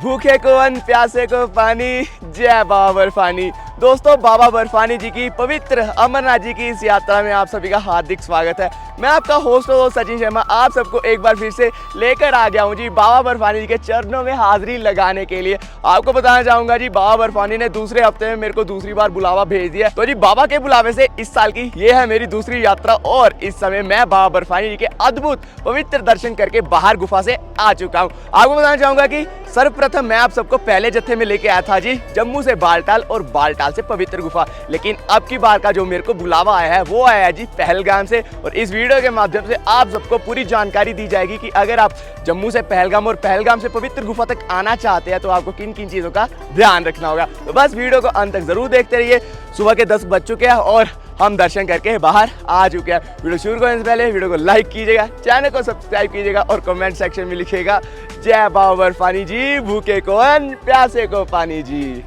भूखे को अन्न, प्यासे को पानी, जय बाबा बर्फानी। दोस्तों, बाबा बर्फानी जी की पवित्र अमरनाथ जी की इस यात्रा में आप सभी का हार्दिक स्वागत है। मैं आपका होस्ट और सचिन शर्मा आप सबको एक बार फिर से लेकर आ गया हूँ जी बाबा बर्फानी जी के चरणों में हाजिरी लगाने के लिए। आपको बताना चाहूंगा जी, बाबा बर्फानी ने दूसरे हफ्ते में मेरे को दूसरी बार बुलावा भेज दिया। तो जी बाबा के बुलावे से इस साल की ये है मेरी दूसरी यात्रा और इस समय मैं बाबा बर्फानी जी के अद्भुत पवित्र दर्शन करके बाहर गुफा से आ चुका हूँ। आपको बताना चाहूंगा कि सर्वप्रथम मैं आप सबको पहले जत्थे में लेके आया था जी जम्मू से बालटाल और बालटाल से पवित्र गुफा, लेकिन अब की बार का जो मेरे को बुलावा आया है वो आया है जी पहलगाम से। और इस वीडियो के माध्यम से आप सबको पूरी जानकारी दी जाएगी कि अगर आप जम्मू से पहलगाम और पहलगाम से पवित्र गुफा तक आना चाहते हैं तो आपको किन किन चीजों का ध्यान रखना होगा। तो बस वीडियो को अंत तक जरूर देखते रहिए। सुबह के 10 बज चुके हैं और हम दर्शन करके बाहर आ चुके हैं। वीडियो शुरू करने से पहले वीडियो को लाइक कीजिएगा, चैनल को सब्सक्राइब कीजिएगा और कमेंट सेक्शन में लिखिएगा जय बाबा बर्फानी जी, भूखे को अन्न, प्यासे को पानी जी।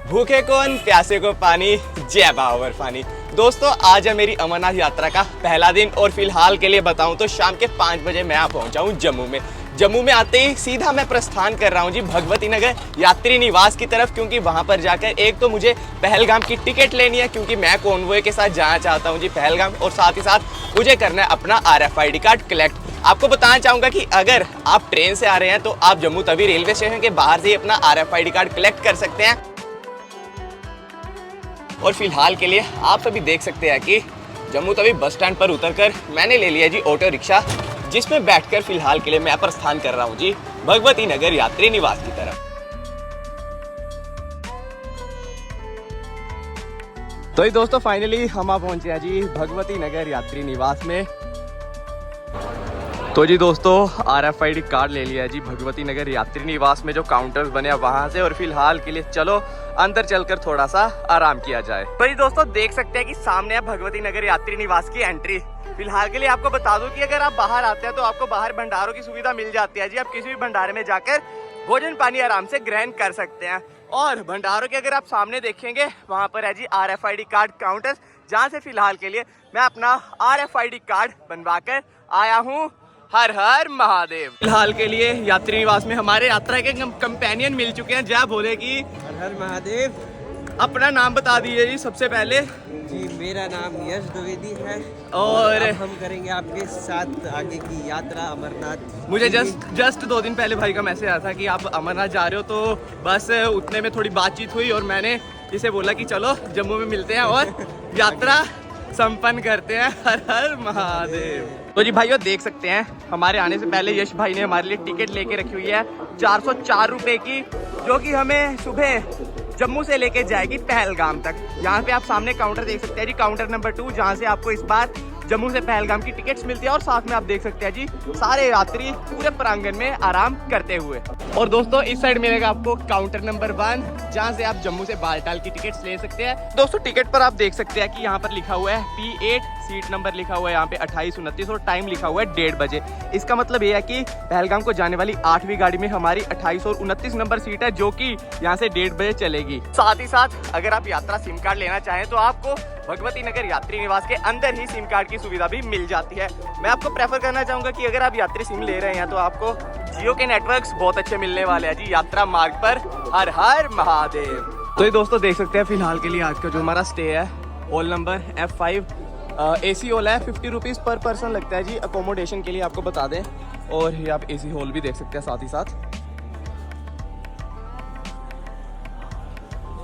भूखे को अन्न, प्यासे को पानी, जय बाबा बर्फानी। दोस्तों, आज है मेरी अमरनाथ यात्रा का पहला दिन और फिलहाल के लिए बताऊं तो शाम के 5 बजे मैं आ पहुंचा हूं जम्मू में। जम्मू में आते ही सीधा मैं प्रस्थान कर रहा हूं जी भगवती नगर यात्री निवास की तरफ, क्योंकि वहां पर जाकर एक तो मुझे पहलगाम की टिकट लेनी है क्योंकि मैं कॉन्वॉय के साथ जाना चाहता हूं जी पहलगाम, और साथ ही साथ मुझे करना है अपना RFID कार्ड कलेक्ट। आपको बताना चाहूँगा कि अगर आप ट्रेन से आ रहे हैं तो आप जम्मू तवी रेलवे स्टेशन के बाहर से ही अपना RFID कार्ड कलेक्ट कर सकते हैं। और फिलहाल के लिए आप सभी देख सकते हैं कि जम्मू तवी बस स्टैंड पर उतरकर मैंने ले लिया जी ऑटो रिक्शा, जिसमें बैठकर फिलहाल के लिए मैं प्रस्थान कर रहा हूं जी भगवती नगर यात्री निवास की तरफ। तो ही दोस्तों, फाइनली हम आ पहुंचे हैं जी भगवती नगर यात्री निवास में। तो जी दोस्तों, RFID कार्ड ले लिया है जी भगवती नगर यात्री निवास में जो काउंटर्स बने हैं वहां से, और फिलहाल के लिए चलो अंदर चलकर थोड़ा सा आराम किया जाए। तो जी दोस्तों, देख सकते हैं कि सामने है भगवती नगर यात्री निवास की एंट्री। फिलहाल के लिए आपको बता दूं कि अगर आप बाहर आते हैं तो आपको बाहर भंडारों की सुविधा मिल जाती है जी। आप किसी भी भंडारे में जाकर भोजन पानी आराम से ग्रहण कर सकते हैं। और भंडारों के अगर आप सामने देखेंगे वहां पर है जी RFID कार्ड काउंटर्स, जहाँ से फिलहाल के लिए मैं अपना RFID कार्ड बनवा कर आया हूँ। हर हर महादेव। फिलहाल के लिए यात्री निवास में हमारे यात्रा के कंपेनियन मिल चुके हैं। जय भोले की। हर हर महादेव। अपना नाम बता दीजिए जी सबसे पहले। जी, मेरा नाम यश द्विवेदी है और हम करेंगे आपके साथ आगे की यात्रा अमरनाथ। मुझे जस्ट 2 दिन पहले भाई का मैसेज आया था कि आप अमरनाथ जा रहे हो, तो बस उतने में थोड़ी बातचीत हुई और मैंने इसे बोला कि चलो जम्मू में मिलते हैं और यात्रा संपन्न करते हैं। हर हर महादेव। तो जी भाइयों, देख सकते हैं हमारे आने से पहले यश भाई ने हमारे लिए टिकट लेके रखी हुई है 404 रुपए की, जो कि हमें सुबह जम्मू से लेके जाएगी पहलगाम तक। यहाँ पे आप सामने काउंटर देख सकते हैं जी, काउंटर नंबर 2, जहाँ से आपको इस बार जम्मू से पहलगाम की टिकट्स मिलती है। और साथ में आप देख सकते हैं जी सारे यात्री पूरे प्रांगण में आराम करते हुए। और दोस्तों, इस साइड मिलेगा आपको काउंटर नंबर 1, जहाँ से आप जम्मू से बालटाल की टिकट्स ले सकते हैं। दोस्तों, टिकट पर आप देख सकते हैं कि यहाँ पर लिखा हुआ है P8, सीट नंबर लिखा हुआ है यहाँ पे 28, 29 और टाइम लिखा हुआ है 1:30 बजे। इसका मतलब ये है कि पहलगाम को जाने वाली 8वीं गाड़ी में हमारी 28 और 29 नंबर सीट है, जो कि यहाँ से 1:30 बजे चलेगी। साथ ही साथ अगर आप यात्रा सिम कार्ड लेना चाहें तो आपको भगवती नगर यात्री निवास के अंदर ही सिम कार्ड की सुविधा भी मिल जाती है। मैं आपको प्रेफर करना चाहूंगा कि अगर आप यात्री सिम ले रहे हैं तो आपको जियो के नेटवर्क्स बहुत अच्छे मिलने वाले हैं जी यात्रा मार्ग पर। हर हर महादेव। तो ये दोस्तों, देख सकते हैं फिलहाल के लिए आज का जो हमारा स्टे है hall number F5 AC hall है। 50 रुपीज़ पर पर्सन लगता है जी अकोमोडेशन के लिए, आपको बता दें। और ये आप AC हॉल भी देख सकते हैं साथ ही साथ,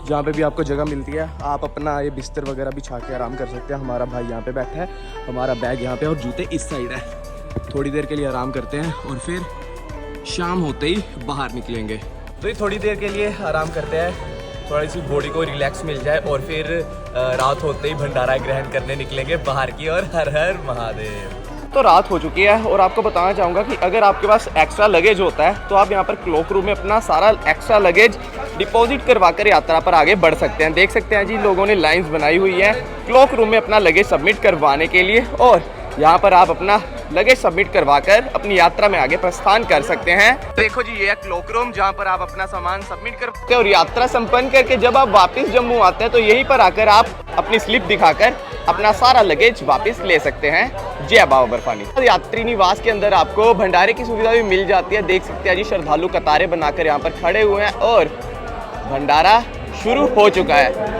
जहाँ पे भी आपको जगह मिलती है आप अपना ये बिस्तर वगैरह बिछा के आराम कर सकते हैं। हमारा भाई यहाँ पे बैठा है, हमारा बैग यहाँ पे और जूते इस साइड है। थोड़ी देर के लिए आराम करते हैं और फिर शाम होते ही बाहर निकलेंगे। तो ये थोड़ी देर के लिए आराम करते हैं, थोड़ी सी बॉडी को रिलैक्स मिल जाए और फिर रात होते ही भंडारा ग्रहण करने निकलेंगे बाहर की ओर। हर हर महादेव। तो रात हो चुकी है और आपको बताना चाहूँगा कि अगर आपके पास एक्स्ट्रा लगेज होता है तो आप यहाँ पर क्लॉक रूम में अपना सारा एक्स्ट्रा लगेज डिपॉजिट करवा कर यात्रा पर आगे बढ़ सकते हैं। देख सकते हैं जी, लोगों ने लाइंस बनाई हुई है क्लॉक रूम में अपना लगेज सबमिट करवाने के लिए, और यहाँ पर आप अपना लगेज सबमिट करवाकर अपनी यात्रा में आगे प्रस्थान कर सकते हैं। देखो जी, ये है क्लॉक रूम जहाँ पर आप अपना सामान सबमिट करते हैं और यात्रा संपन्न करके जब आप वापस जम्मू आते हैं तो यहीं पर आकर आप अपनी स्लिप दिखाकर अपना सारा लगेज वापस ले सकते हैं। जय बाबा बर्फानी। यात्री निवास के अंदर आपको भंडारे की सुविधा भी मिल जाती है। देख सकते हैं जी, श्रद्धालु कतारें बनाकर यहाँ पर खड़े हुए हैं और भंडारा शुरू हो चुका है।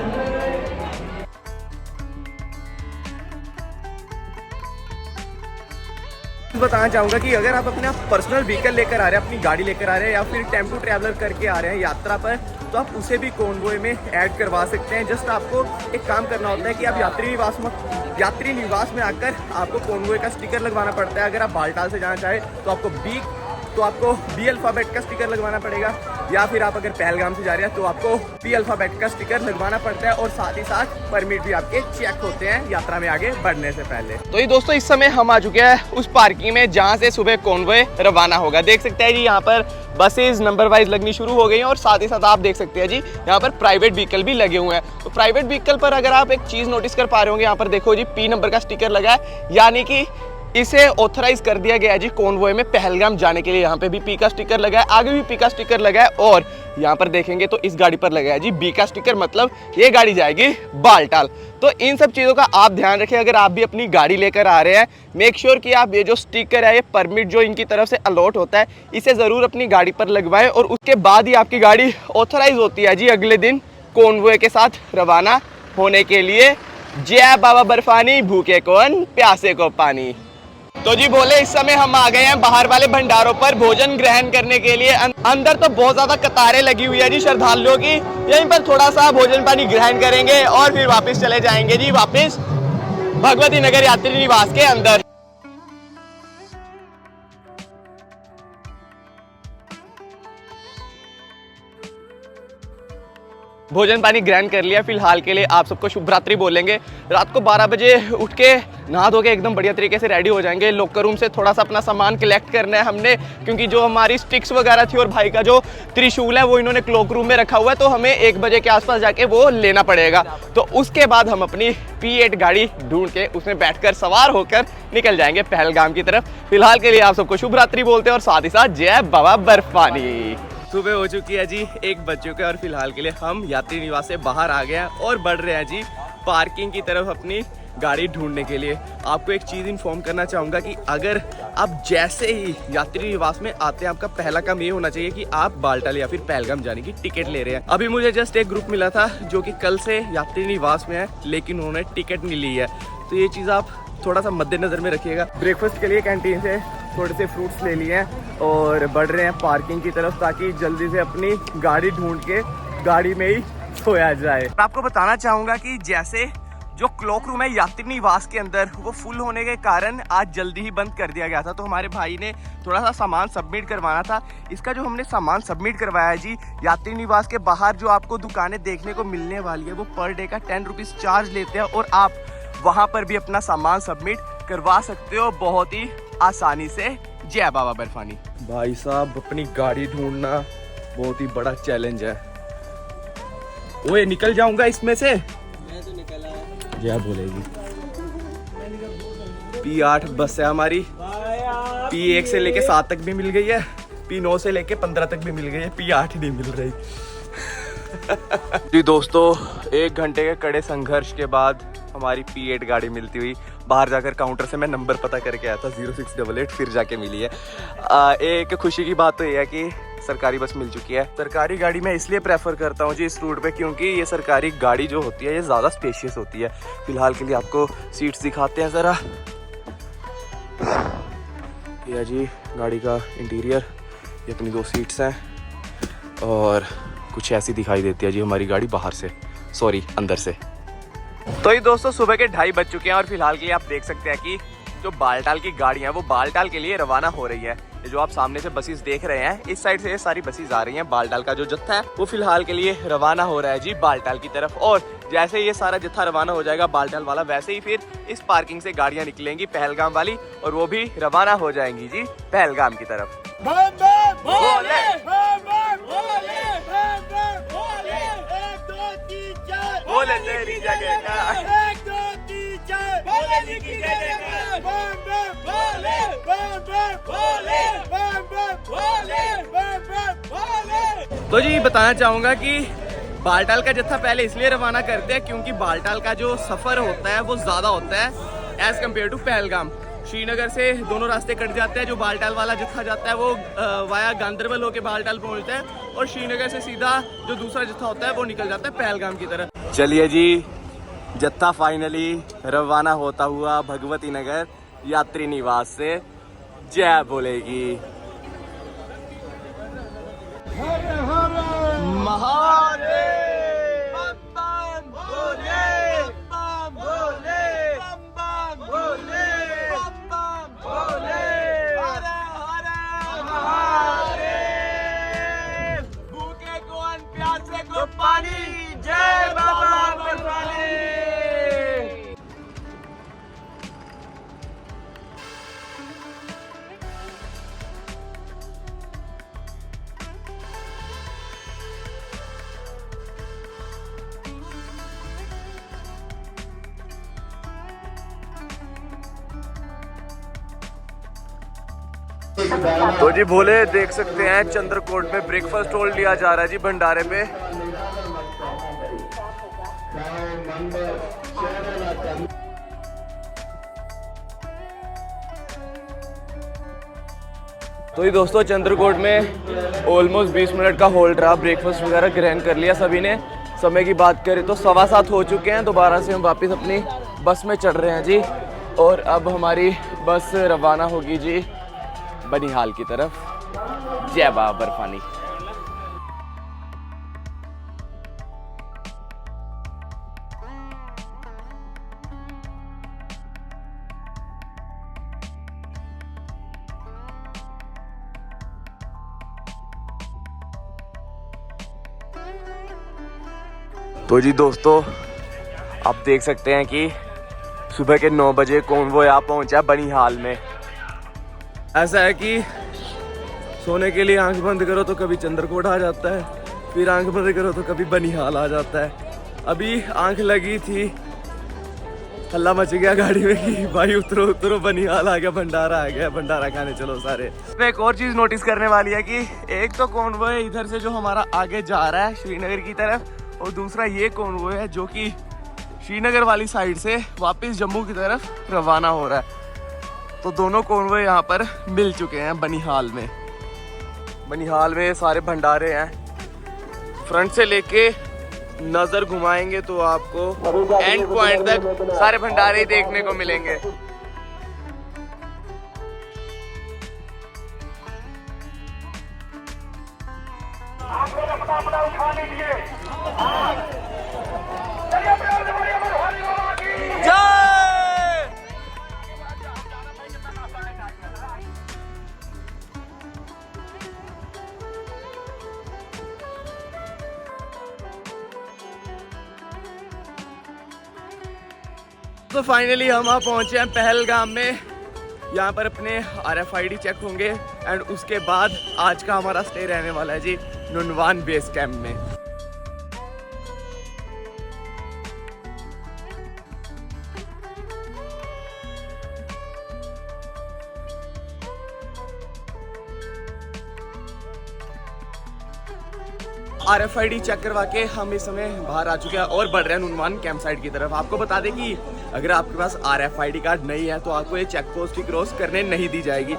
बताना चाहूँगा कि अगर आप अपना पर्सनल व्हीकल लेकर आ रहे हैं, अपनी गाड़ी लेकर आ रहे हैं या फिर टेम्पो ट्रैवलर करके आ रहे हैं यात्रा पर, तो आप उसे भी कॉन्वॉय में ऐड करवा सकते हैं। जस्ट आपको एक काम करना होता है कि आप यात्री निवास में आकर आपको कॉन्वॉय का स्टिकर लगवाना पड़ता है। अगर आप बालटाल से जाना चाहें तो आपको बी अल्फ़ाबेट का स्टिकर लगवाना पड़ेगा, या फिर आप अगर पहलगाम से जा रहे हैं तो आपको पी अल्फ़ाबेट का स्टिकर लगवाना पड़ता है, और साथ ही साथ परमिट भी आपके चेक होते हैं यात्रा में आगे बढ़ने से पहले। तो ये दोस्तों, इस समय हम आ चुके हैं उस पार्किंग में जहाँ से सुबह कॉन्वॉय रवाना होगा। देख सकते हैं जी, यहाँ पर बसेज नंबर वाइज लगनी शुरू हो गई हैं, और साथ ही साथ आप देख सकते हैं जी, यहाँ पर प्राइवेट व्हीकल भी लगे हुए हैं। तो प्राइवेट व्हीकल पर अगर आप एक चीज़ नोटिस कर पा रहे होंगे, यहाँ पर देखो जी, पी नंबर का स्टिकर लगा है, यानी कि इसे ऑथराइज कर दिया गया है जी कॉन्वॉय में पहलगाम जाने के लिए। यहाँ पे भी पी का स्टिकर लगा है, आगे भी पी का स्टिकर लगा है, और यहाँ पर देखेंगे तो इस गाड़ी पर लगा है जी बी का स्टिकर, मतलब ये गाड़ी जाएगी बालटाल। तो इन सब चीज़ों का आप ध्यान रखें। अगर आप भी अपनी गाड़ी लेकर आ रहे हैं, मेक श्योर कि आप ये जो स्टिकर है, ये परमिट जो इनकी तरफ से अलॉट होता है, इसे ज़रूर अपनी गाड़ी पर लगवाएं, और उसके बाद ही आपकी गाड़ी ऑथराइज होती है जी अगले दिन कॉन्वॉय के साथ रवाना होने के लिए। जय बाबा बर्फानी, भूखे कौन प्यासे को पानी। तो जी बोले, इस समय हम आ गए हैं बाहर वाले भंडारों पर भोजन ग्रहण करने के लिए। अंदर तो बहुत ज्यादा कतारें लगी हुई है जी श्रद्धालुओं की। यहीं पर थोड़ा सा भोजन पानी ग्रहण करेंगे और फिर वापस चले जाएंगे जी वापस भगवती नगर यात्री निवास के अंदर। भोजन पानी ग्रहण कर लिया। फिलहाल के लिए आप सबको शुभ रात्रि बोलेंगे। रात को 12 बजे उठ के नहा धो के एकदम बढ़िया तरीके से रेडी हो जाएंगे। लॉकर रूम से थोड़ा सा अपना सामान कलेक्ट करना है हमने, क्योंकि जो हमारी स्टिक्स वगैरह थी और भाई का जो त्रिशूल है वो इन्होंने क्लॉक रूम में रखा हुआ है, तो हमें 1 बजे के आसपास जाके वो लेना पड़ेगा। तो उसके बाद हम अपनी P8 गाड़ी ढूंढ के उसमें बैठकर सवार होकर निकल जाएंगे पहलगाम की तरफ। फिलहाल के लिए आप सबको शुभ रात्रि बोलते हैं और साथ ही साथ जय बाबा बर्फानी। सुबह हो चुकी है जी, 1 बज चुका है और फिलहाल के लिए हम यात्री निवास से बाहर आ गए हैं और बढ़ रहे हैं जी पार्किंग की तरफ अपनी गाड़ी ढूंढने के लिए। आपको एक चीज़ इन्फॉर्म करना चाहूँगा कि अगर आप जैसे ही यात्री निवास में आते हैं, आपका पहला काम ये होना चाहिए कि आप बालटाल या फिर पहलगाम जाने की टिकट ले रहे हैं। अभी मुझे जस्ट एक ग्रुप मिला था जो कि कल से यात्री निवास में है, लेकिन उन्होंने टिकट नहीं ली है। तो ये चीज़ आप थोड़ा सा मद्देनजर में रखिएगा। ब्रेकफास्ट के लिए कैंटीन से थोड़े से फ्रूट्स ले लिए हैं और बढ़ रहे हैं पार्किंग की तरफ, ताकि जल्दी से अपनी गाड़ी ढूंढ के गाड़ी में ही सोया जाए। आपको बताना चाहूँगा कि जैसे जो क्लॉक रूम है यात्री निवास के अंदर, वो फुल होने के कारण आज जल्दी ही बंद कर दिया गया था। तो हमारे भाई ने थोड़ा सा सामान सबमिट करवाना था। इसका जो हमने सामान सबमिट करवाया है जी, यात्री निवास के बाहर जो आपको दुकानें देखने को मिलने वाली है, वो पर डे का 10 रुपीज़ चार्ज लेते हैं, और आप वहाँ पर भी अपना सामान सबमिट करवा सकते हो बहुत ही आसानी से। जय बाबा बर्फानी। भाई साहब, अपनी गाड़ी ढूंढना बहुत ही बड़ा चैलेंज है। ओए, निकल जाऊंगा इसमें से। मैं तो निकला है। जय बोलेगी। P8 बस है हमारी। P1 से लेके 7 तक भी मिल गई है, P9 से लेके 15 तक भी मिल गई है, P8 ही नहीं मिल रही। जी दोस्तों, 1 घंटे के कड़े संघर्ष के बाद हमारी P8 गाड़ी मिलती हुई। बाहर जाकर काउंटर से मैं नंबर पता करके आया था 0688, फिर जाके मिली है। एक खुशी की बात तो ये है कि सरकारी बस मिल चुकी है। सरकारी गाड़ी मैं इसलिए प्रेफर करता हूँ जी इस रूट पे, क्योंकि ये सरकारी गाड़ी जो होती है ये ज़्यादा स्पेशियस होती है। फिलहाल के लिए आपको सीट्स दिखाते हैं ज़रा। ये जी गाड़ी का इंटीरियर, ये अपनी 2 सीट्स हैं और कुछ ऐसी दिखाई देती है जी हमारी गाड़ी बाहर से, सॉरी अंदर से। तो ये दोस्तों, सुबह के 2:30 बज चुके हैं और फिलहाल के लिए आप देख सकते हैं कि जो बालटाल की गाड़ी है वो बालटाल के लिए रवाना हो रही है। ये जो आप सामने से बसेस देख रहे हैं, इस साइड से ये सारी बसेस आ रही हैं। बालटाल का जो जत्था है वो फिलहाल के लिए रवाना हो रहा है जी बालटाल की तरफ। और जैसे ही ये सारा जत्था रवाना हो जाएगा बालटाल वाला, वैसे ही फिर इस पार्किंग से गाड़ियां निकलेंगी पहलगाम वाली, और वो भी रवाना हो जाएंगी जी पहलगाम की तरफ। बोले तेरी जगह का, तो जी बताना चाहूंगा कि बालटाल का जत्था पहले इसलिए रवाना करते हैं क्योंकि बालटाल का जो सफर होता है वो ज्यादा होता है as compare to Pahalgam. Srinagar से दोनों रास्ते कट जाते हैं, जो बालटाल वाला जत्था जाता है वो वाया गांदरबल होके बालटाल पहुंचता है, और श्रीनगर से सीधा जो दूसरा जत्था होता है वो निकल जाता है पहलगाम की तरफ। चलिए जी, जत्था फाइनली रवाना होता हुआ भगवती नगर यात्री निवास से जय बोलेगी। महादेव बम भोले, बम भोले, बम भोले, बम भोले, हर हर महादेव। भूखे को अन्न, प्यासे को पानी, जय बाबा बर्फानी। तो जी भोले देख सकते हैं चंद्रकोट में ब्रेकफास्ट होल्ड लिया जा रहा है जी भंडारे पे। तो ये दोस्तों चंद्रकोट में ऑलमोस्ट 20 मिनट का होल्ड रहा, ब्रेकफास्ट वगैरह ग्रहण कर लिया सभी ने। समय की बात करें तो 7:15 हो चुके हैं। दोबारा से हम वापस अपनी बस में चढ़ रहे हैं जी, और अब हमारी बस रवाना होगी जी बनिहाल की तरफ। जय बाबा बर्फानी। तो जी दोस्तों आप देख सकते हैं कि सुबह के 9 बजे कॉन्वॉय यहाँ पहुंचा बनिहाल में। ऐसा है कि सोने के लिए आंख बंद करो तो कभी चंद्रकोट आ जाता है, फिर आंख बंद करो तो कभी बनिहाल आ जाता है। अभी आंख लगी थी, हल्ला मच गया गाड़ी में कि भाई उतरो उतरो, बनिहाल आ गया, भंडारा आ गया, भंडारा खाने चलो सारे। एक और चीज़ नोटिस करने वाली है कि एक तो कॉन्वॉय इधर से जो हमारा आगे जा रहा है श्रीनगर की तरफ, और दूसरा ये कॉन्वॉय है जो कि श्रीनगर वाली साइड से वापस जम्मू की तरफ रवाना हो रहा है। तो दोनों कॉन्वॉय यहाँ पर मिल चुके हैं बनिहाल में। बनिहाल में सारे भंडारे हैं, फ्रंट से लेके नज़र घुमाएंगे तो आपको एंड पॉइंट तक सारे भंडारे देखने को मिलेंगे। तो फाइनली हम वहाँ पहुँचे हैं पहलगाम में। यहाँ पर अपने RFID चेक होंगे एंड उसके बाद आज का हमारा स्टे रहने वाला है जी नुनवान बेस कैंप में। RFID चेक करवा के हम इस समय बाहर आ चुके हैं और बढ़ रहे हैं नुनवान कैंप साइट की तरफ। आपको बता दें कि अगर आपके पास RFID कार्ड नहीं है तो आपको ये चेक पोस्ट की क्रॉस करने नहीं दी जाएगी।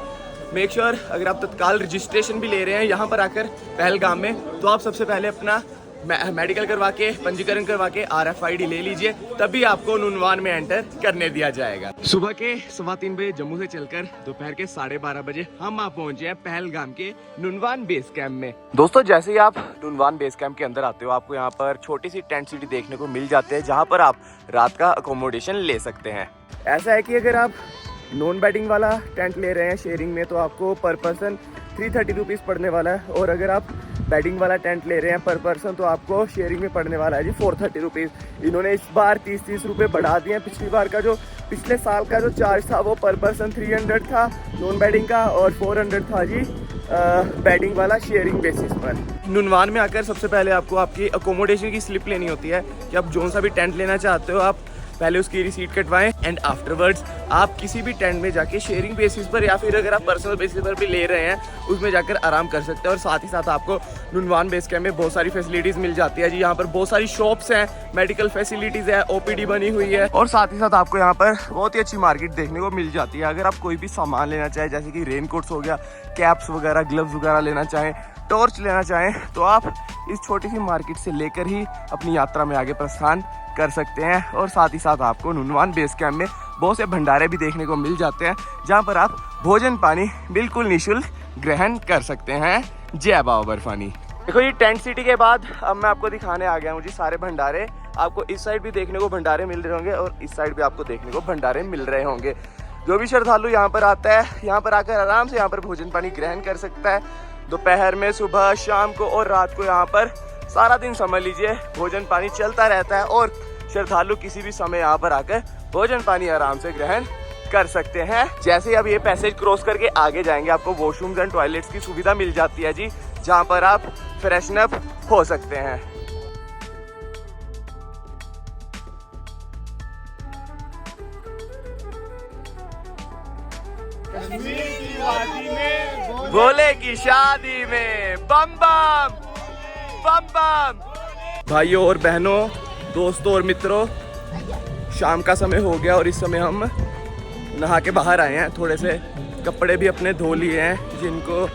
मेक श्योर अगर आप तत्काल रजिस्ट्रेशन भी ले रहे हैं यहाँ पर आकर पहलगाम में, तो आप सबसे पहले अपना मेडिकल करवा के, पंजीकरण करवा के RFID ले लीजिए, तभी आपको नुनवान में एंटर करने दिया जाएगा। सुबह के 3:15 बजे जम्मू से चलकर दोपहर के 12:30 बजे हम आप पहुंचे हैं पहलगाम के नुनवान बेस कैंप में। दोस्तों जैसे ही आप नुनवान बेस कैंप के अंदर आते हो, आपको यहाँ पर छोटी सी टेंट सिटी देखने को मिल जाते हैं, जहाँ पर आप रात का अकोमोडेशन ले सकते हैं। ऐसा है कि अगर आप नॉन बेडिंग वाला टेंट ले रहे हैं शेयरिंग में, तो आपको पर पर्सन 330 रुपीज़ पड़ने वाला है, और अगर आप बेडिंग वाला टेंट ले रहे हैं पर पर्सन तो आपको शेयरिंग में पड़ने वाला है जी 430 रुपीज़। इन्होंने इस बार 30-30 रुपये बढ़ा दिए हैं। पिछली बार का जो पिछले साल का जो चार्ज था वो पर पर्सन 300 था नॉन बेडिंग का और 400 था जी बेडिंग वाला शेयरिंग बेसिस पर। नुनवान में आकर सबसे पहले आपको आपकी अकोमोडेशन की स्लिप लेनी होती है कि आप जो सा भी टेंट लेना चाहते हो आप पहले उसकी रिसीट कटवाएं एंड आफ्टरवर्ड्स आप किसी भी टेंट में जाके शेयरिंग बेसिस पर या फिर अगर आप पर्सनल बेसिस पर भी ले रहे हैं उसमें जाकर आराम कर सकते हैं। और साथ ही साथ आपको नुनवान बेस कैंप में बहुत सारी फैसिलिटीज़ मिल जाती है जी। यहाँ पर बहुत सारी शॉप्स हैं, मेडिकल फैसिलिटीज़ है, ओपीडी बनी हुई है और साथ ही साथ आपको यहाँ पर बहुत ही अच्छी मार्केट देखने को मिल जाती है। अगर आप कोई भी सामान लेना चाहें जैसे कि रेन कोट्स हो गया, कैप्स वगैरह, ग्लव्स वगैरह लेना चाहें, टॉर्च लेना चाहें तो आप इस छोटी सी मार्केट से लेकर ही अपनी यात्रा में आगे प्रस्थान कर सकते हैं। और साथ ही साथ आपको नुनवान बेस कैंप में बहुत से भंडारे भी देखने को मिल जाते हैं जहां पर आप भोजन पानी बिल्कुल निःशुल्क ग्रहण कर सकते हैं। जय बाबा बर्फानी। देखो ये टेंट सिटी के बाद अब मैं आपको दिखाने आ गया हूँ जी सारे भंडारे। आपको इस साइड भी देखने को भंडारे मिल रहे होंगे और इस साइड भी आपको देखने को भंडारे मिल रहे होंगे। जो भी श्रद्धालु यहाँ पर आता है यहाँ पर आकर आराम से यहाँ पर भोजन पानी ग्रहण कर सकता है। दोपहर में, सुबह, शाम को और रात को यहाँ पर सारा दिन समझ लीजिए भोजन पानी चलता रहता है और श्रद्धालु किसी भी समय यहाँ पर आकर भोजन पानी आराम से ग्रहण कर सकते हैं। जैसे ही अब ये पैसेज क्रॉस करके आगे जाएंगे आपको वॉशरूम्स एंड टॉयलेट्स की सुविधा मिल जाती है जी, जहाँ पर आप फ्रेशन अप हो सकते हैं। भोले की शादी में बम बम बम बम। भाइयों और बहनों, दोस्तों और मित्रों, शाम का समय हो गया और इस समय हम नहा के बाहर आए हैं। थोड़े से कपड़े भी अपने धो लिए हैं जिनको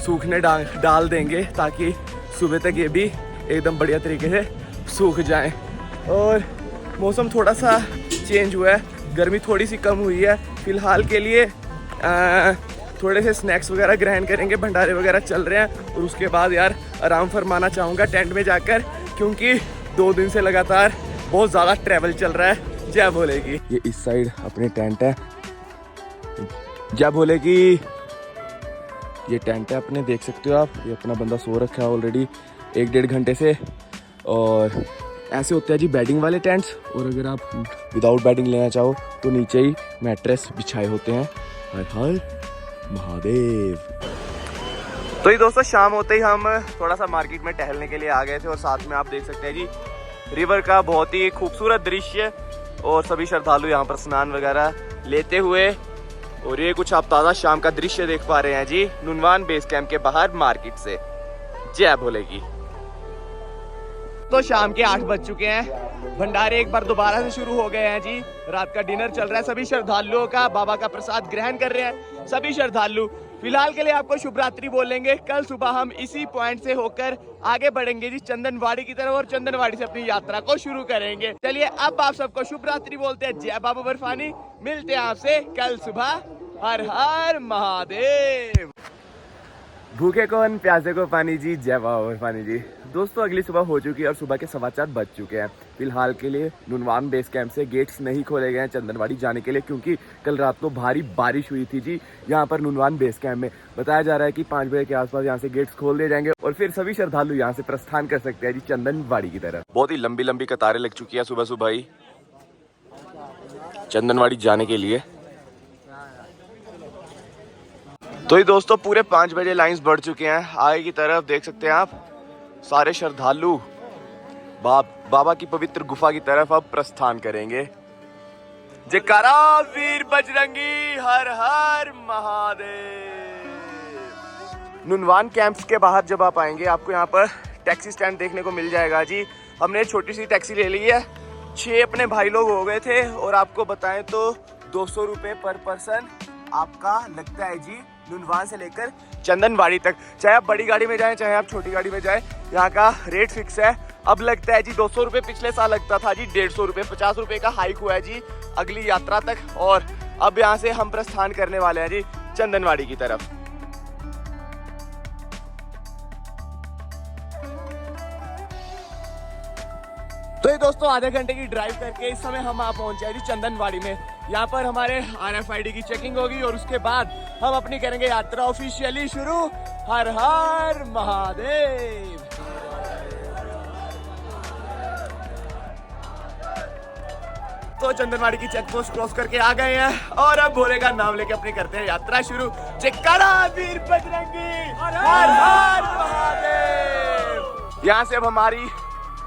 सूखने डाल देंगे ताकि सुबह तक ये भी एकदम बढ़िया तरीके से सूख जाएं। और मौसम थोड़ा सा चेंज हुआ है, गर्मी थोड़ी सी कम हुई है। फिलहाल के लिए थोड़े से स्नैक्स वगैरह ग्रहण करेंगे, भंडारे वगैरह चल रहे हैं और उसके बाद यार आराम फरमाना चाहूँगा टेंट में जाकर, क्योंकि 2 दिन से लगातार बहुत ज़्यादा ट्रैवल चल रहा है। जय भोले की। ये इस साइड अपने टेंट है। जय भोले की। ये टेंट है अपने, देख सकते हो आप। ये अपना बंदा सो रखा है ऑलरेडी 1-1.5 घंटे से। और ऐसे होते हैं जी बेडिंग वाले टेंट्स। और अगर आप विदाउट बेडिंग लेना चाहो तो नीचे ही मैट्रेस बिछाए होते हैं। हर हर महादेव। तो ये दोस्तों शाम होते ही हम थोड़ा सा मार्केट में टहलने के लिए आ गए थे और साथ में आप देख सकते हैं जी रिवर का बहुत ही खूबसूरत दृश्य और सभी श्रद्धालु यहाँ पर स्नान वगैरह लेते हुए। और ये कुछ आप ताज़ा शाम का दृश्य देख पा रहे हैं जी नुनवान बेस कैंप के बाहर मार्केट से। जय भोले की। तो शाम के 8 बज चुके हैं, भंडारे एक बार दोबारा से शुरू हो गए हैं जी। रात का डिनर चल रहा है, सभी श्रद्धालुओं का बाबा का प्रसाद ग्रहण कर रहे हैं सभी श्रद्धालु। फिलहाल के लिए आपको शुभ रात्रि बोलेंगे। कल सुबह हम इसी पॉइंट से होकर आगे बढ़ेंगे जी चंदनवाड़ी की तरफ और चंदनवाड़ी से अपनी यात्रा को शुरू करेंगे। चलिए अब आप सबको शुभ रात्रि बोलते हैं। जय बाबा बर्फानी। मिलते हैं आपसे कल सुबह। हर हर महादेव। भूखे कौन प्यासे को पानी जी। जय बाबा बर्फानी जी। दोस्तों अगली सुबह हो चुकी है और सुबह के 4:15 बज चुके हैं। फिलहाल के लिए नुनवान बेस कैंप से गेट्स नहीं खोले गए हैं चंदनवाड़ी जाने के लिए, क्योंकि कल रात को भारी बारिश हुई थी जी यहाँ पर नुनवान बेस कैंप में। बताया जा रहा है कि 5 बजे के आसपास यहाँ से गेट्स खोल दिए जाएंगे और फिर सभी श्रद्धालु यहाँ से प्रस्थान कर सकते हैं जी चंदनवाड़ी की तरफ। बहुत ही लंबी लंबी कतारें लग चुकी है सुबह सुबह ही चंदनवाड़ी जाने के लिए। तो ये दोस्तों पूरे 5 बजे लाइंस बढ़ चुके हैं आगे की तरफ। देख सकते हैं आप सारे श्रद्धालु बाबा की पवित्र गुफा की तरफ अब प्रस्थान करेंगे। जयकारा वीर बजरंगी। हर हर महादेव। नुनवान कैंप्स के बाहर जब आप आएंगे आपको यहाँ पर टैक्सी स्टैंड देखने को मिल जाएगा जी। हमने छोटी सी टैक्सी ले ली है, 6 अपने भाई लोग हो गए थे और आपको बताएं तो 200 रुपये पर पर्सन आपका लगता है जी नुनवान से लेकर चंदनवाड़ी तक। चाहे आप बड़ी गाड़ी में जाएं चाहे आप छोटी गाड़ी में जाएं, यहाँ का रेट फिक्स है। अब लगता है जी 200 रुपये, पिछले साल लगता था जी 150 रुपये। 50 रुपये का हाइक हुआ है जी अगली यात्रा तक। और अब यहाँ से हम प्रस्थान करने वाले हैं जी चंदनवाड़ी की तरफ। तो ये दोस्तों आधे घंटे की ड्राइव करके इस समय हम पहुंचे हैं जी चंदनवाड़ी में। यहाँ पर हमारे RFID की चेकिंग होगी और उसके बाद हम अपनी करेंगे यात्रा ऑफिशियली शुरू। हर हर महादेव। तो चंदनवाड़ी की चेक पोस्ट क्रॉस करके आ गए हैं और अब भोले का नाम लेके अपनी करते हैं यात्रा शुरू। चिक्कारा वीर बजरंगी, हर हर महादेव। यहाँ से अब हमारी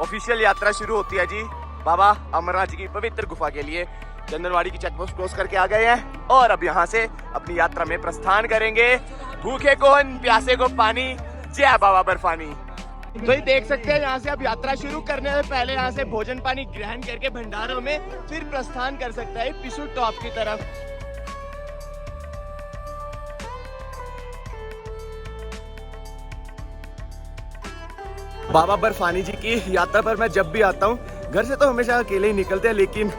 ऑफिशियल यात्रा शुरू होती है जी बाबा अमरनाथ जी की पवित्र गुफा के लिए। चंदनवाड़ी की चेक पोस्ट क्रॉस करके आ गए हैं और अब यहाँ से अपनी यात्रा में प्रस्थान करेंगे। भूखे को अन्न, प्यासे को पानी, जय बाबा बर्फानी। तो ये देख सकते हैं यहाँ से अब यात्रा शुरू करने से पहले यहाँ से भोजन पानी ग्रहण करके भंडारों में फिर प्रस्थान कर सकता है पिसू टॉप की तरफ। बाबा बर्फानी जी की यात्रा पर मैं जब भी आता हूँ, घर से तो हमेशा अकेले ही निकलते हैं, लेकिन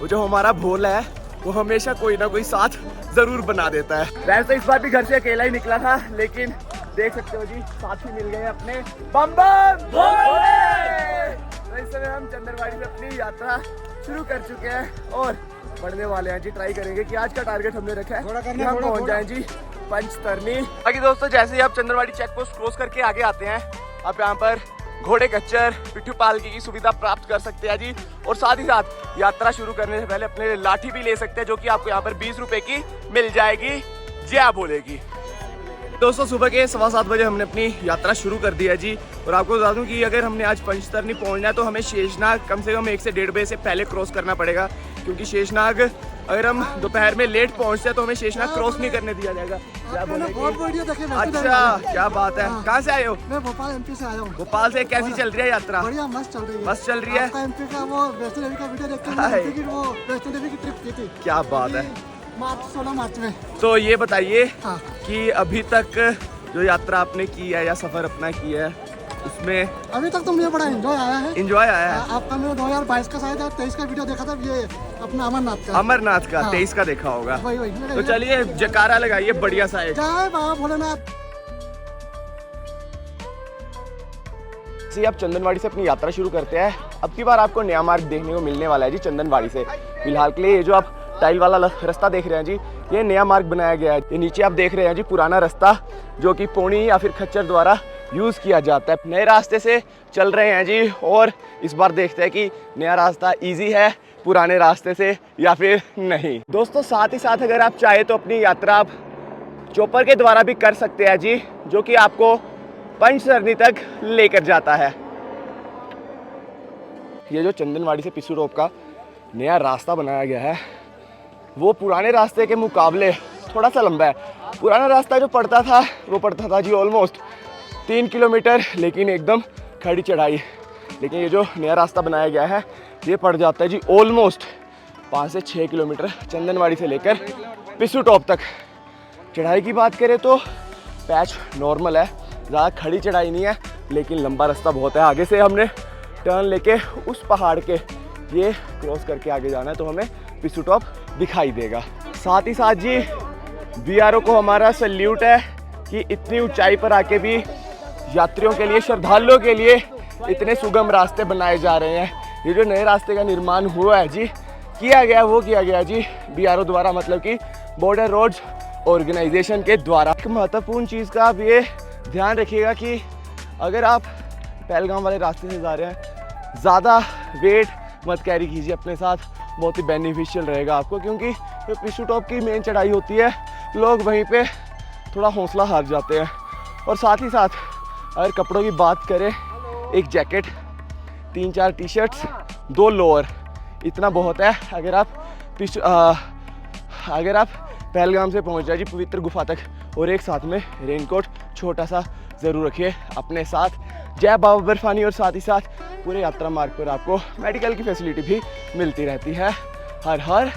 वो जो हमारा भोला है वो हमेशा कोई ना कोई साथ जरूर बना देता है। वैसे इस बार भी घर से अकेला ही निकला था, लेकिन देख सकते हो जी साथी मिल गए अपने बम बम भोले। तो इस समय हम चंदनवाड़ी से अपनी यात्रा शुरू कर चुके हैं और बढ़ने वाले हैं जी। ट्राई करेंगे कि आज का टारगेट हमने रखा है कि हम पहुंच जाएं जी पंचतरनी। बाकी दोस्तों जैसे ही आप चंदनवाड़ी चेक पोस्ट क्रॉस करके आगे आते हैं, आप यहाँ पर घोड़े खच्चर, पिट्ठू पालकी की सुविधा प्राप्त कर सकते हैं जी। और साथ ही साथ यात्रा शुरू करने से पहले अपने लाठी भी ले सकते हैं, जो कि आपको यहाँ पर 20 रुपए की मिल जाएगी। जय भोले की। दोस्तों सुबह के 7:15 बजे हमने अपनी यात्रा शुरू कर दी है जी। और आपको बता दूं कि अगर हमने आज पंचतरनी पहुंचना है तो हमें शेषनाग कम से कम 1 से 1.5 बजे से पहले क्रॉस करना पड़ेगा, क्योंकि शेषनाग अगर हम दोपहर में लेट पहुंचते हैं तो हमें शेषनाग क्रॉस नहीं करने दिया जाएगा। अच्छा, क्या बात है। कहाँ से आए हो? मैं भोपाल MP से आया हूँ। भोपाल से। कैसी चल रही है यात्रा? बढ़िया, मस्त चल रही है। मस्त चल रही है। MP का वो वैष्णो देवी का वीडियो देख के मैंने की वो वैष्णो देवी की ट्रिप की थी। क्या बात है। 16 मार्च में। तो ये बताइए हाँ। कि अभी तक जो यात्रा आपने की है या सफर अपना किया है उसमें अभी तक तो मुझे बड़ा एंजॉय आया है। एंजॉय आया है? आपका मैंने 2022 का शायद 23 का वीडियो देखा था, ये अपना अमरनाथ का। अमरनाथ का हाँ। 23 का देखा होगा। वही तो चलिए जयकारा लगाइए बढ़िया सा एक। जय बाबा भोलेनाथ। आप चंदनवाड़ी से अपनी यात्रा शुरू करते हैं। अब की बार आपको नया मार्ग देखने को मिलने वाला है जी चंदनवाड़ी से। फिलहाल के लिए ये जो आप टाइल वाला रास्ता देख रहे हैं जी, ये नया मार्ग बनाया गया है। ये नीचे आप देख रहे हैं जी पुराना रास्ता, जो कि पोनी या फिर खच्चर द्वारा यूज़ किया जाता है। नए रास्ते से चल रहे हैं जी और इस बार देखते हैं कि नया रास्ता इजी है पुराने रास्ते से या फिर नहीं। दोस्तों साथ ही साथ अगर आप चाहे तो अपनी यात्रा आप चॉपर के द्वारा भी कर सकते हैं जी, जो कि आपको पंचतरनी तक लेकर जाता है। ये जो चंदनवाड़ी से पिसू रोप का नया रास्ता बनाया गया है, वो पुराने रास्ते के मुकाबले थोड़ा सा लंबा है। पुराना रास्ता जो पड़ता था वो पड़ता था जी ऑलमोस्ट 3 किलोमीटर, लेकिन एकदम खड़ी चढ़ाई। लेकिन ये जो नया रास्ता बनाया गया है ये पड़ जाता है जी ऑलमोस्ट 5 से 6 किलोमीटर चंदनवाड़ी से लेकर पिसू टॉप तक। चढ़ाई की बात करें तो पैच नॉर्मल है, ज़्यादा खड़ी चढ़ाई नहीं है, लेकिन लंबा रास्ता बहुत है। आगे से हमने टर्न लेके उस पहाड़ के ये क्रॉस करके आगे जाना है तो हमें पिसू टॉप दिखाई देगा। साथ ही साथ जी BRO को हमारा सल्यूट है कि इतनी ऊंचाई पर आके भी यात्रियों के लिए, श्रद्धालुओं के लिए इतने सुगम रास्ते बनाए जा रहे हैं। ये जो नए रास्ते का निर्माण हुआ है जी, किया गया जी BRO द्वारा, मतलब कि बॉर्डर रोड्स ऑर्गेनाइजेशन के द्वारा। एक महत्वपूर्ण चीज़ का आप ये ध्यान रखिएगा कि अगर आप पहलगाम वाले रास्ते से जा रहे हैं, ज़्यादा वेट मत कैरी कीजिए अपने साथ, बहुत ही बेनिफिशियल रहेगा आपको, क्योंकि जो पिसू टॉप की मेन चढ़ाई होती है लोग वहीं पे थोड़ा हौसला हार जाते हैं। और साथ ही साथ अगर कपड़ों की बात करें, एक जैकेट, 3-4 टी-शर्ट्स, 2 लोअर, इतना बहुत है। अगर आप पहलगाम से पहुंच जाए जी पवित्र गुफा तक। और एक साथ में रेनकोट छोटा सा ज़रूर रखिए अपने साथ। जय बाबा बर्फानी। और साथ ही साथ पूरे यात्रा मार्ग पर आपको मेडिकल की फैसिलिटी भी मिलती रहती है। हर हर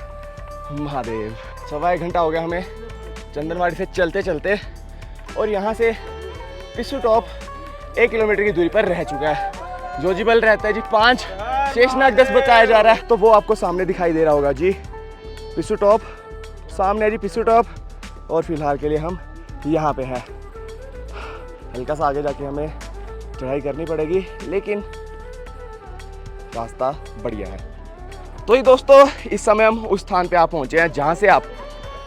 महादेव। 1.25 घंटा हो गया हमें चंदनवाड़ी से चलते चलते, और यहाँ से पिसू टॉप 1 किलोमीटर की दूरी पर रह चुका है। जोजीबल रहता है जी 5, शेषनाग 10 बताया जा रहा है, तो वो आपको सामने दिखाई दे रहा होगा जी पिसू टॉप। सामने है जी पिसू टॉप, और फिलहाल के लिए हम यहाँ पे हैं। हल्का सा आगे जाके हमें चढ़ाई करनी पड़ेगी, लेकिन रास्ता बढ़िया है। तो ये दोस्तों इस समय हम उस स्थान पे आप पहुँचे हैं जहाँ से आप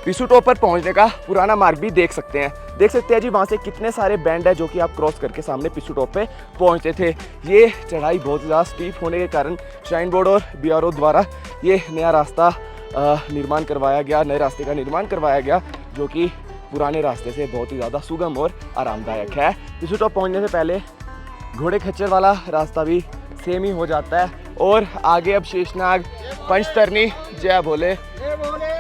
पिसू टॉप पर पहुँचने का पुराना मार्ग भी देख सकते हैं। देख सकते हैं जी वहाँ से कितने सारे बैंड है जो कि आप क्रॉस करके सामने पिसू टॉप पे पहुँचते थे। ये चढ़ाई बहुत ज़्यादा स्टीप होने के कारण श्राइन बोर्ड और BRO द्वारा ये नया रास्ता निर्माण करवाया गया, नए रास्ते का निर्माण करवाया गया जो कि पुराने रास्ते से बहुत ही ज़्यादा सुगम और आरामदायक है। पिसू टॉप पहुँचने से पहले घोड़े खच्चर वाला रास्ता भी सेम ही हो जाता है और आगे अब शेषनाग, पंचतरनी, जय भोले,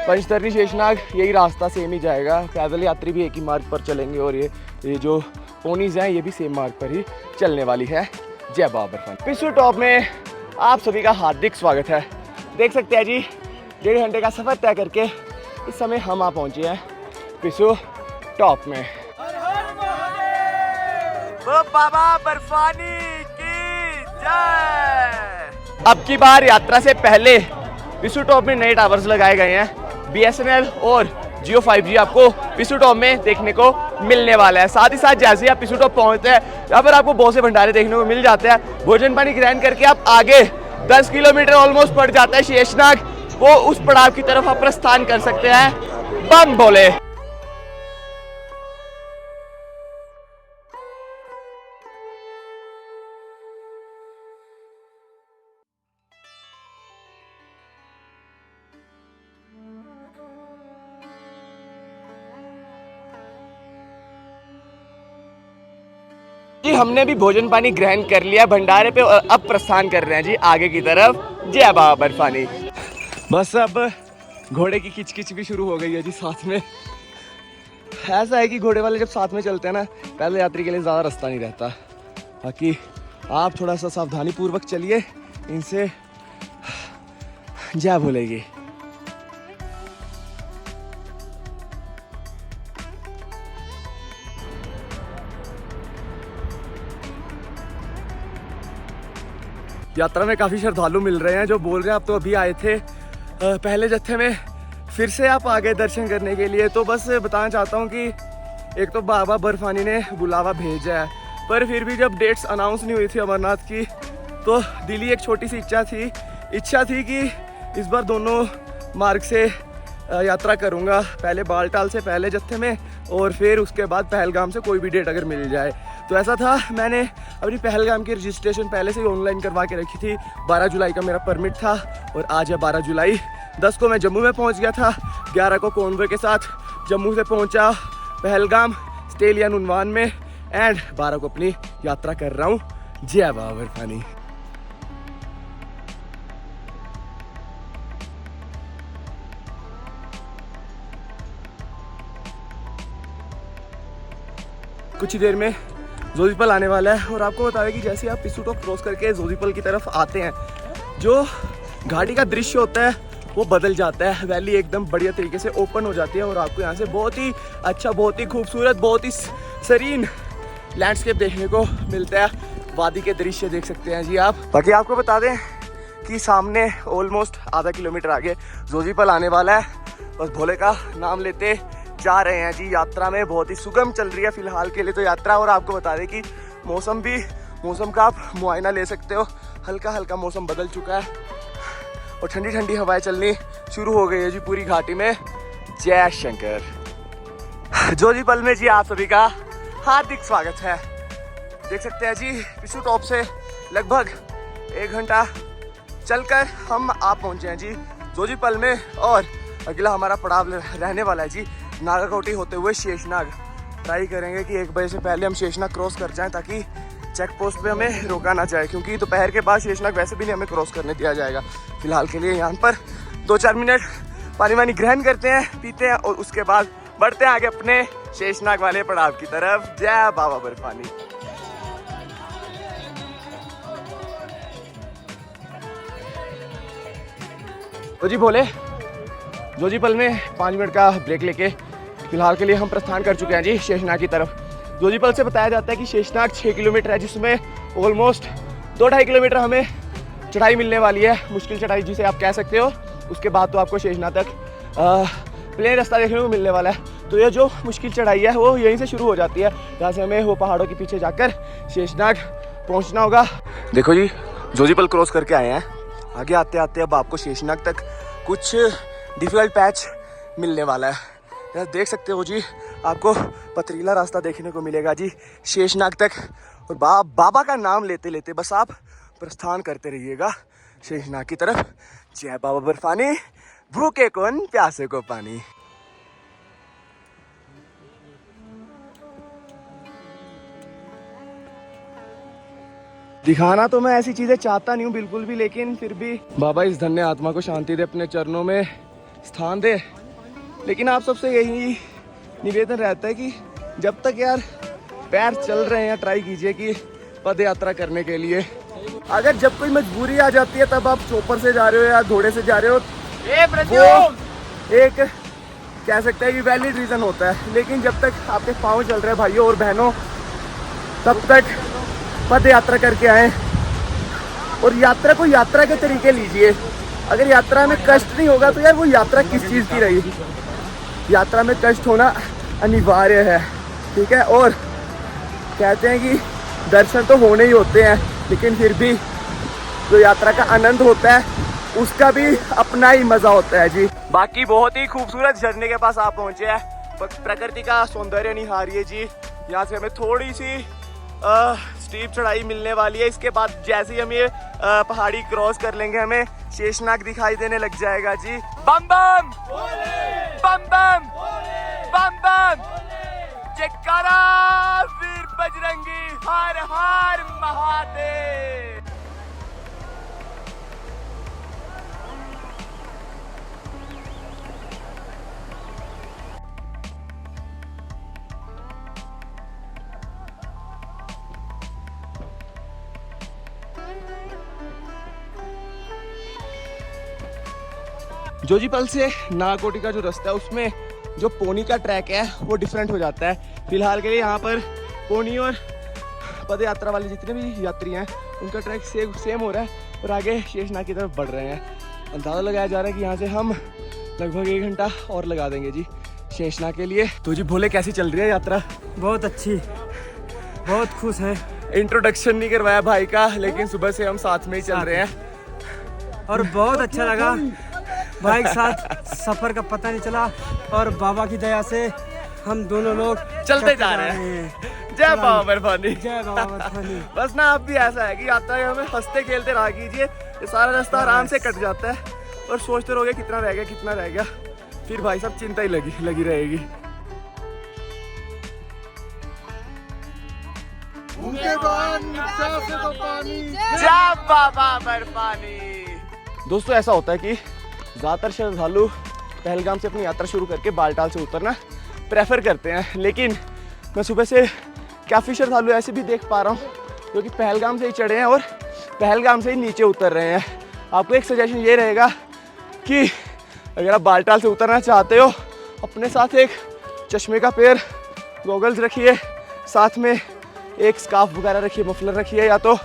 पंचतरनी, शेषनाग यही रास्ता सेम ही जाएगा। पैदल यात्री भी एक ही मार्ग पर चलेंगे और ये जो पोनीज हैं ये भी सेम मार्ग पर ही चलने वाली है। जय बाबा बर्फानी। पिसू टॉप में आप सभी का हार्दिक स्वागत है। देख सकते हैं जी 1.5 घंटे का सफ़र तय करके इस समय हम आ पहुँचे हैं पिसू टॉप में। वो बाबा बर्फानी की जय। अब की बार यात्रा से पहले पिसू टॉप में नए टावर्स लगाए गए हैं। BSNL और Jio 5G आपको पिसू टॉप में देखने को मिलने वाला है। साथ ही साथ जैसे ही आप पिसू टॉप पहुंचते हैं यहाँ पर आपको बहुत से भंडारे देखने को मिल जाते हैं। भोजन पानी ग्रहण करके आप आगे 10 किलोमीटर ऑलमोस्ट पड़ जाता है शेषनाग, वो उस पड़ाव की तरफ आप प्रस्थान कर सकते हैं। बम भोले। जी हमने भी भोजन पानी ग्रहण कर लिया भंडारे पे और अब प्रस्थान कर रहे हैं जी आगे की तरफ। जय बाबा बर्फानी। बस अब घोड़े की किचकिच भी शुरू हो गई है जी साथ में। ऐसा है कि घोड़े वाले जब साथ में चलते हैं ना पैदल यात्री के लिए ज़्यादा रास्ता नहीं रहता। बाकी आप थोड़ा सा सावधानी पूर्वक चलिए, इनसे जय भोलेगी। यात्रा में काफ़ी श्रद्धालु मिल रहे हैं जो बोल रहे हैं आप तो अभी आए थे पहले जत्थे में, फिर से आप आ गए दर्शन करने के लिए। तो बस बताना चाहता हूँ कि एक तो बाबा बर्फानी ने बुलावा भेजा है, पर फिर भी जब डेट्स अनाउंस नहीं हुई थी अमरनाथ की तो दिली एक छोटी सी इच्छा थी कि इस बार दोनों मार्ग से यात्रा करूँगा, पहले बालटाल से पहले जत्थे में और फिर उसके बाद पहलगाम से कोई भी डेट अगर मिल जाए। तो ऐसा था, मैंने अपनी पहलगाम की रजिस्ट्रेशन पहले से ही ऑनलाइन करवा के रखी थी। 12 जुलाई का मेरा परमिट था और आज है 12 जुलाई। 10 को मैं जम्मू में पहुंच गया था, 11 को कॉन्वॉय के साथ जम्मू से पहुंचा पहलगाम स्टे लिया नुनवान में एंड 12 को अपनी यात्रा कर रहा हूँ। जय बाबा बर्फानी। कुछ ही देर में जोजीपल आने वाला है और आपको बता दें कि जैसे आप पिसू टॉप क्रॉस करके जोजीपल की तरफ आते हैं जो घाटी का दृश्य होता है वो बदल जाता है। वैली एकदम बढ़िया तरीके से ओपन हो जाती है और आपको यहाँ से बहुत ही अच्छा, बहुत ही खूबसूरत, बहुत ही सरीन लैंडस्केप देखने को मिलता है। वादी के दृश्य देख सकते हैं जी आप। बाकी आपको बता दें कि सामने ऑलमोस्ट आधा किलोमीटर आगे जोजीपल आने वाला है। बस भोले का नाम लेते जा रहे हैं जी। यात्रा में बहुत ही सुगम चल रही है फिलहाल के लिए तो यात्रा। और आपको बता दें कि मौसम का आप मुआयना ले सकते हो, हल्का हल्का मौसम बदल चुका है और ठंडी ठंडी हवाएं चलनी शुरू हो गई है जी पूरी घाटी में। जय शंकर। जोजीपल में जी आप सभी का हार्दिक स्वागत है। देख सकते हैं जी पिसू टॉप से लगभग 1 घंटा चलकर हम आप पहुंचे हैं जी जोजीपल में और अगला हमारा पड़ाव रहने वाला है जी नागाकोटी होते हुए शेषनाग। ट्राई करेंगे कि 1 बजे से पहले हम शेषनाग क्रॉस कर जाएं ताकि चेक पोस्ट पे हमें रोका ना जाए, क्योंकि दोपहर के बाद शेषनाग वैसे भी नहीं हमें क्रॉस करने दिया जाएगा। फिलहाल के लिए यहाँ पर 2-4 मिनट पानी वानी ग्रहण करते हैं, पीते हैं और उसके बाद बढ़ते हैं आगे अपने शेषनाग वाले पड़ाव की तरफ। जय बाबा बर्फानी। तो जी बोले जोजीपल में 5 मिनट का ब्रेक लेके फिलहाल के लिए हम प्रस्थान कर चुके हैं जी शेषनाग की तरफ। जोजीपल से बताया जाता है कि शेषनाग 6 किलोमीटर है, जिसमें ऑलमोस्ट 2-2.5 किलोमीटर हमें चढ़ाई मिलने वाली है, मुश्किल चढ़ाई जिसे आप कह सकते हो। उसके बाद तो आपको शेषनाग तक प्लेन रास्ता देखने को मिलने वाला है। तो ये जो मुश्किल चढ़ाई है वो यहीं से शुरू हो जाती है, जहाँ से हमें वो पहाड़ों के पीछे जाकर शेषनाग पहुँचना होगा। देखो जी जोजीपल क्रॉस करके आए हैं आगे आते आते अब आपको शेषनाग तक कुछ डिफिकल्ट पैच मिलने वाला है। यार देख सकते हो जी, आपको पथरीला रास्ता देखने को मिलेगा जी शेषनाग तक। और बाबा का नाम लेते लेते बस आप प्रस्थान करते रहिएगा शेषनाग की तरफ। जय बाबा बर्फानी, भूखे कौन प्यासे को पानी। दिखाना तो मैं ऐसी चीजें चाहता नहीं हूँ बिल्कुल भी, लेकिन फिर भी बाबा इस धन्य आत्मा को शांति दे, अपने चरणों में स्थान दे। लेकिन आप सबसे यही निवेदन रहता है कि जब तक यार पैर चल रहे हैं ट्राई कीजिए कि पद यात्रा करने के लिए। अगर जब कोई मजबूरी आ जाती है तब आप चोपर से जा रहे हो या घोड़े से जा रहे हो, वो एक कह सकते हैं कि वैलिड रीजन होता है। लेकिन जब तक आपके पाँव चल रहे हैं भाइयों और बहनों, तब तक पद यात्रा करके आए और यात्रा को यात्रा के तरीके लीजिए। अगर यात्रा में कष्ट नहीं होगा तो यार वो यात्रा किस चीज़ की रही। यात्रा में कष्ट होना अनिवार्य है, ठीक है। और कहते हैं कि दर्शन तो होने ही होते हैं, लेकिन फिर भी जो यात्रा का आनंद होता है उसका भी अपना ही मजा होता है जी। बाकी बहुत ही खूबसूरत झरने के पास आप पहुंचे हैं, प्रकृति का सौंदर्य निहारिए जी। यहाँ से हमें थोड़ी सी स्टीप चढ़ाई मिलने वाली है। इसके बाद जैसे ही हम ये पहाड़ी क्रॉस कर लेंगे हमें शेषनाग दिखाई देने लग जाएगा जी। बम बम बम बम बम बम, जयकारा वीर बजरंगी, हर हर महादेव। जोजीपल से नागकोटी का जो रास्ता है उसमें जो पोनी का ट्रैक है वो डिफरेंट हो जाता है। फिलहाल के लिए यहाँ पर पोनी और पद यात्रा वाले जितने भी यात्री हैं उनका ट्रैक सेम हो रहा है और आगे शेषनाग की तरफ बढ़ रहे हैं। अंदाज़ा लगाया जा रहा है कि यहाँ से हम लगभग 1 घंटा और लगा देंगे जी शेषनाग के लिए। तो जी भोले कैसी चल रही है यात्रा? बहुत अच्छी, बहुत खुश है। इंट्रोडक्शन नहीं करवाया भाई का, लेकिन सुबह से हम साथ में ही चल रहे हैं और बहुत अच्छा लगा भाई के साथ। सफर का पता नहीं चला और बाबा की दया से हम दोनों लोग चलते जा रहे हैं। जय बाबा बर्फानी, जय बाबा बर्फानी। बस ना आप भी ऐसा है कि यात्रा हमें हंसते खेलते रहा कीजिए, ये सारा रास्ता आराम से कट जाता है और सोचते रहोगे कितना रह गया कितना रह गया, फिर भाई साहब चिंता ही लगी रहेगी। जय बाबा बर्फानी। दोस्तों ऐसा होता है कि ज़्यादातर श्रद्धालु पहलगाम से अपनी यात्रा शुरू करके बालटाल से उतरना प्रेफर करते हैं, लेकिन मैं सुबह से काफ़ी श्रद्धालु ऐसे भी देख पा रहा हूँ जो कि पहलगाम से ही चढ़े हैं और पहलगाम से ही नीचे उतर रहे हैं। आपको एक सजेशन ये रहेगा कि अगर आप बालटाल से उतरना चाहते हो, अपने साथ एक चश्मे का पेयर, गॉगल्स रखिए, साथ में एक स्कार्फ वगैरह रखिए, मफलर रखिए या तो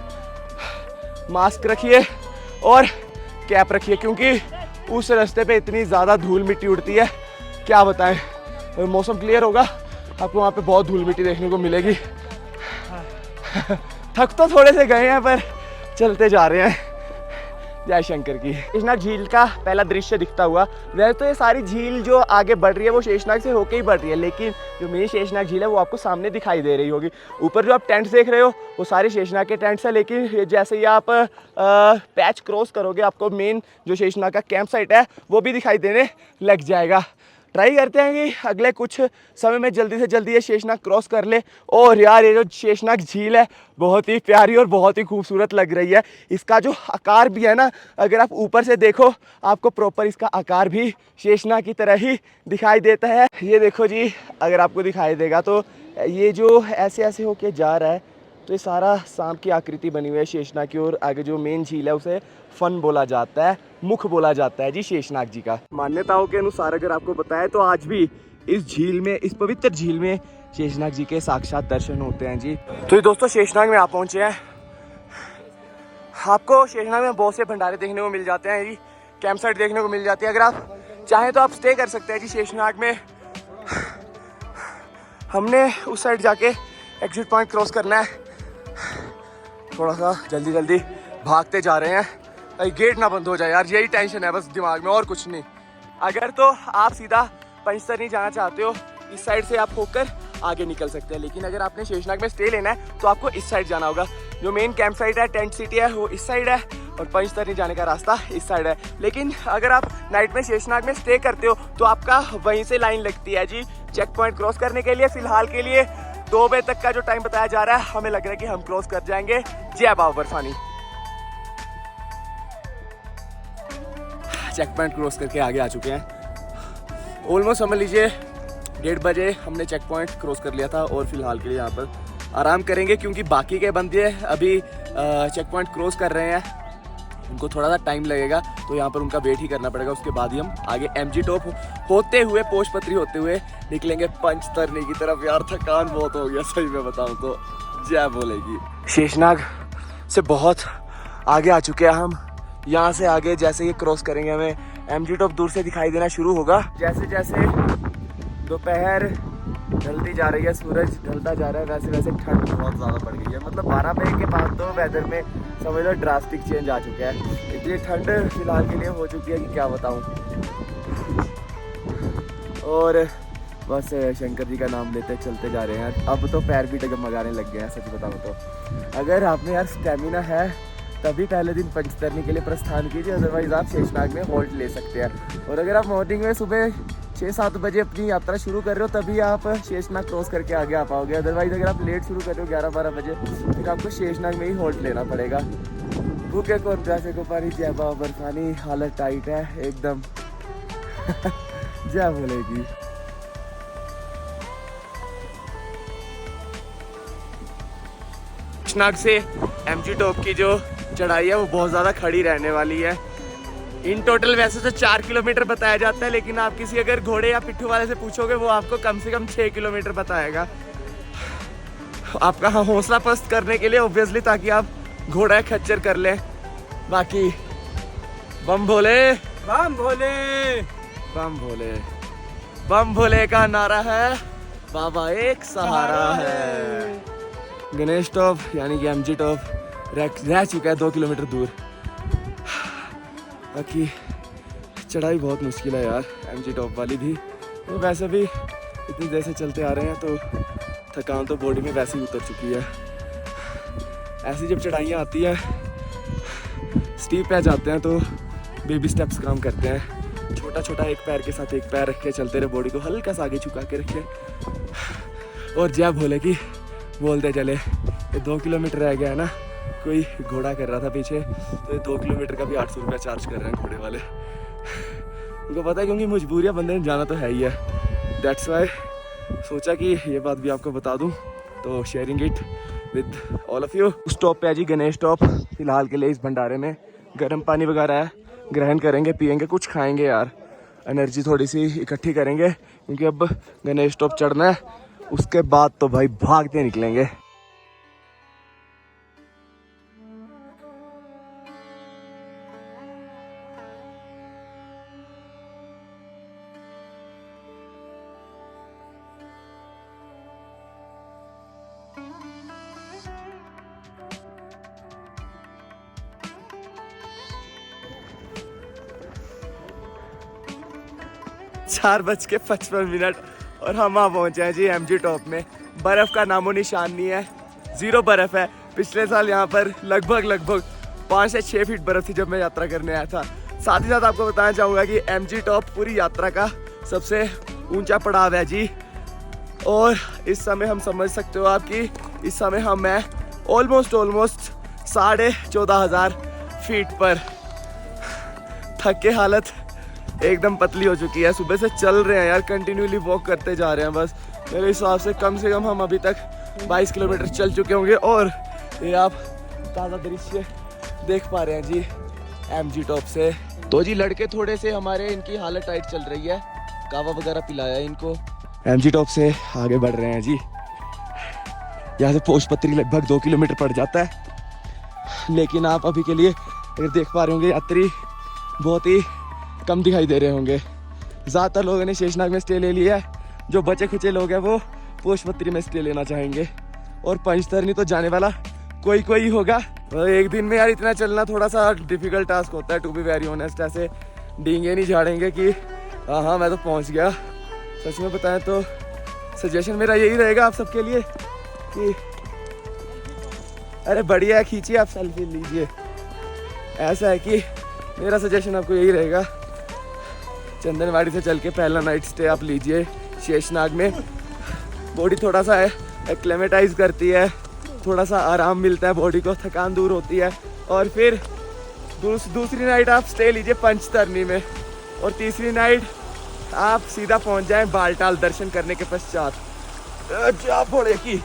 मास्क रखिए और कैप रखिए, क्योंकि उस रास्ते पे इतनी ज़्यादा धूल मिट्टी उड़ती है क्या बताएं। मौसम क्लियर होगा आपको वहाँ पे बहुत धूल मिट्टी देखने को मिलेगी। थक तो थोड़े से गए हैं पर चलते जा रहे हैं। जय शंकर की। शेषनाग झील का पहला दृश्य दिखता हुआ। वैसे तो ये सारी झील जो आगे बढ़ रही है वो शेषनाग से होके ही बढ़ रही है, लेकिन जो मेरी शेषनाग झील है वो आपको सामने दिखाई दे रही होगी। ऊपर जो आप टेंट्स देख रहे हो वो सारे शेषनाग के टेंट्स हैं, लेकिन जैसे ही आप पैच क्रॉस करोगे आपको मेन जो शेषनाग का कैंप साइट है वो भी दिखाई देने लग जाएगा। ट्राई करते हैं कि अगले कुछ समय में जल्दी से जल्दी ये शेषनाग क्रॉस कर ले। और यार ये जो शेषनाग झील है बहुत ही प्यारी और बहुत ही खूबसूरत लग रही है। इसका जो आकार भी है ना, अगर आप ऊपर से देखो आपको प्रॉपर इसका आकार भी शेषनाग की तरह ही दिखाई देता है। ये देखो जी, अगर आपको दिखाई देगा तो ये जो ऐसे ऐसे होके जा रहा है तो ये सारा सांप की आकृति बनी हुई है शेषनाग की। और आगे जो मेन झील है उसे फन बोला जाता है, मुख बोला जाता है जी शेषनाग जी का। मान्यताओं के अनुसार अगर आपको बताएं तो आज भी इस झील में, इस पवित्र झील में शेषनाग जी के साक्षात दर्शन होते हैं जी। तो ये दोस्तों शेषनाग में आप पहुंचे हैं। आपको शेषनाग में बहुत से भंडारे देखने को मिल जाते हैं जी, कैंप साइट देखने को मिल जाती है। अगर आप चाहें तो आप स्टे कर सकते हैं जी शेषनाग में। हमने उस साइड जाके एग्जिट पॉइंट क्रॉस करना है। थोड़ा सा जल्दी जल्दी भागते जा रहे हैं गेट ना बंद हो जाए यार, यही टेंशन है बस दिमाग में और कुछ नहीं। अगर तो आप सीधा पंचतरनी जाना चाहते हो इस साइड से आप होकर आगे निकल सकते हैं, लेकिन अगर आपने शेषनाग में स्टे लेना है तो आपको इस साइड जाना होगा। जो मेन कैंप साइट है, टेंट सिटी है, वो इस साइड है और पंचतरनी जाने का रास्ता इस साइड है। लेकिन अगर आप नाइट में शेषनाग में स्टे करते हो तो आपका वहीं से लाइन लगती है जी चेक पॉइंट क्रॉस करने के लिए। फिलहाल के लिए 2 बजे तक का जो टाइम बताया जा रहा है, हमें लग रहा है कि हम क्रॉस कर जाएंगे। जय बाबा बर्फानी। चेक पॉइंट क्रॉस करके आगे आ चुके हैं। ऑलमोस्ट समझ लीजिए 1:30 बजे हमने चेक पॉइंट क्रॉस कर लिया था और फिलहाल के लिए यहाँ पर आराम करेंगे, क्योंकि बाकी के बंदे अभी चेक पॉइंट क्रॉस कर रहे हैं, उनको थोड़ा सा टाइम लगेगा, तो यहाँ पर उनका वेट ही करना पड़ेगा। उसके बाद ही हम आगे एमजी टॉप होते हुए, पोशपत्री होते हुए निकलेंगे पंचतरनी की तरफ। यार थकान बहुत हो गया सही में बताऊँ तो, जय बोलेगी। शेषनाग से बहुत आगे आ चुके हैं हम। यहाँ से आगे जैसे ही क्रॉस करेंगे हमें एमजी टॉप दूर से दिखाई देना शुरू होगा। जैसे जैसे दोपहर ढलती जा रही है, सूरज ढलता जा रहा है, वैसे वैसे ठंड बहुत ज़्यादा बढ़ गई है। मतलब 12 बजे के बाद तो वेदर में समझ लो ड्रास्टिक चेंज आ चुका है। इतनी ठंड फिलहाल के लिए हो चुकी है कि क्या बताऊँ। और बस शंकर जी का नाम लेते चलते जा रहे हैं। अब तो पैर भी डगमगाने लग गए हैं सच बताऊँ तो। अगर आप में यार स्टेमिना है तभी पहले दिन पंचतरनी के लिए प्रस्थान कीजिए, अदरवाइज आप शेषनाग में होल्ड ले सकते हैं। और अगर आप मॉर्निंग में सुबह 6-7 बजे अपनी यात्रा शुरू कर रहे हो तभी आप शेषनाग क्रॉस करके आगे आ पाओगे। अदरवाइज अगर आप लेट शुरू कर रहे हो 11-12 बजे, फिर आपको शेषनाग में ही होल्ड लेना पड़ेगा। भूखे को प्यासे को पानी, जय बाबा बर्फानी। हालत टाइट है एकदम। जय बोलेगी। शेषनाग से एमजी टॉप की जो चढ़ाई है वो बहुत ज़्यादा खड़ी रहने वाली है। इन टोटल वैसे तो 4 किलोमीटर बताया जाता है, लेकिन आप किसी अगर घोड़े या पिट्ठू वाले से पूछोगे वो आपको कम से कम 6 किलोमीटर बताएगा। आपका हौसला पस्त करने के लिए ऑब्वियसली, ताकि आप घोड़ा खच्चर कर लें। बाकी बम भोले बम भोले बम भोले बम भोले का नारा है, बाबा एक सहारा है। गणेश टॉप यानी कि एमजी टॉप रह चुका है 2 किलोमीटर दूर। बाकी चढ़ाई बहुत मुश्किल है यार एमजी टॉप वाली भी। तो वैसे भी इतनी देर से चलते आ रहे हैं तो थकान तो बॉडी में वैसे ही उतर चुकी है। ऐसी जब चढ़ाइयाँ आती है, स्टीप पे जाते हैं तो बेबी स्टेप्स काम करते हैं। छोटा छोटा एक पैर के साथ एक पैर रख के चलते रहे, बॉडी को हल्का सा आगे झुका के रखे और जय भोले की बोलते चले। ये 2 किलोमीटर रह गया है ना, कोई घोड़ा कर रहा था पीछे, तो ये 2 किलोमीटर का भी 800 रुपया चार्ज कर रहे हैं घोड़े वाले। उनको पता है क्योंकि मजबूरियाँ बंदे ने जाना तो है ही है। दैट्स वाई सोचा कि ये बात भी आपको बता दूं, तो sharing it with all of you. Stop पे है जी गणेश टॉप। फिलहाल के लिए इस भंडारे में गर्म पानी वगैरह है, ग्रहण करेंगे, पियेंगे, कुछ खाएंगे यार, एनर्जी थोड़ी सी इकट्ठी करेंगे, क्योंकि अब गणेश टॉप चढ़ना है। उसके बाद तो भाई भागते निकलेंगे। चार 4:55 और हम वहाँ पहुँचे हैं जी एमजी टॉप में। बर्फ़ का नामो निशान नहीं है, 0 बर्फ़ है। पिछले साल यहाँ पर लगभग 5 से 6 फीट बर्फ़ थी जब मैं यात्रा करने आया था। साथ ही साथ आपको बताना चाहूँगा कि एमजी टॉप पूरी यात्रा का सबसे ऊंचा पड़ाव है जी। और इस समय हम समझ सकते हो आप कि इस समय हम हैं ऑलमोस्ट 14,500 फीट पर। थक के हालत एकदम पतली हो चुकी है। सुबह से चल रहे हैं यार, कंटिन्यूली वॉक करते जा रहे हैं। बस मेरे हिसाब से कम हम अभी तक 22 किलोमीटर चल चुके होंगे। और ये आप ताज़ा दृश्य देख पा रहे हैं जी एमजी टॉप से। तो जी लड़के थोड़े से हमारे, इनकी हालत टाइट चल रही है, कावा वगैरह पिलाया इनको। एमजी टॉप से आगे बढ़ रहे हैं जी। यहाँ से पोशपत्री लगभग 2 किलोमीटर पड़ जाता है, लेकिन आप अभी के लिए अगर देख पा रहे होंगे यात्री बहुत ही कम दिखाई दे रहे होंगे। ज़्यादातर लोगों ने शेषनाग में स्टे ले लिया है, जो बचे खुचे लोग हैं वो पोशपत्री में स्टे लेना चाहेंगे। और पंचतरनी तो जाने वाला कोई कोई होगा। तो एक दिन में यार इतना चलना थोड़ा सा डिफिकल्ट टास्क होता है, टू बी वेरी ऑनेस्ट। ऐसे डींगे नहीं झाड़ेंगे कि हाँ मैं तो पहुंच गया। सच में बताएं तो सजेशन मेरा यही रहेगा आप सबके लिए कि अरे बढ़िया है, खींचिए आप सेल्फी लीजिए। ऐसा है कि मेरा सजेशन आपको यही रहेगा, चंदनवाड़ी से चल के पहला नाइट स्टे आप लीजिए शेषनाग में। बॉडी थोड़ा सा एक्लेमेटाइज करती है, थोड़ा सा आराम मिलता है बॉडी को, थकान दूर होती है। और फिर दूसरी नाइट आप स्टे लीजिए पंचतरनी में, और तीसरी नाइट आप सीधा पहुंच जाएं बालटाल दर्शन करने के पश्चात। जा भोले की।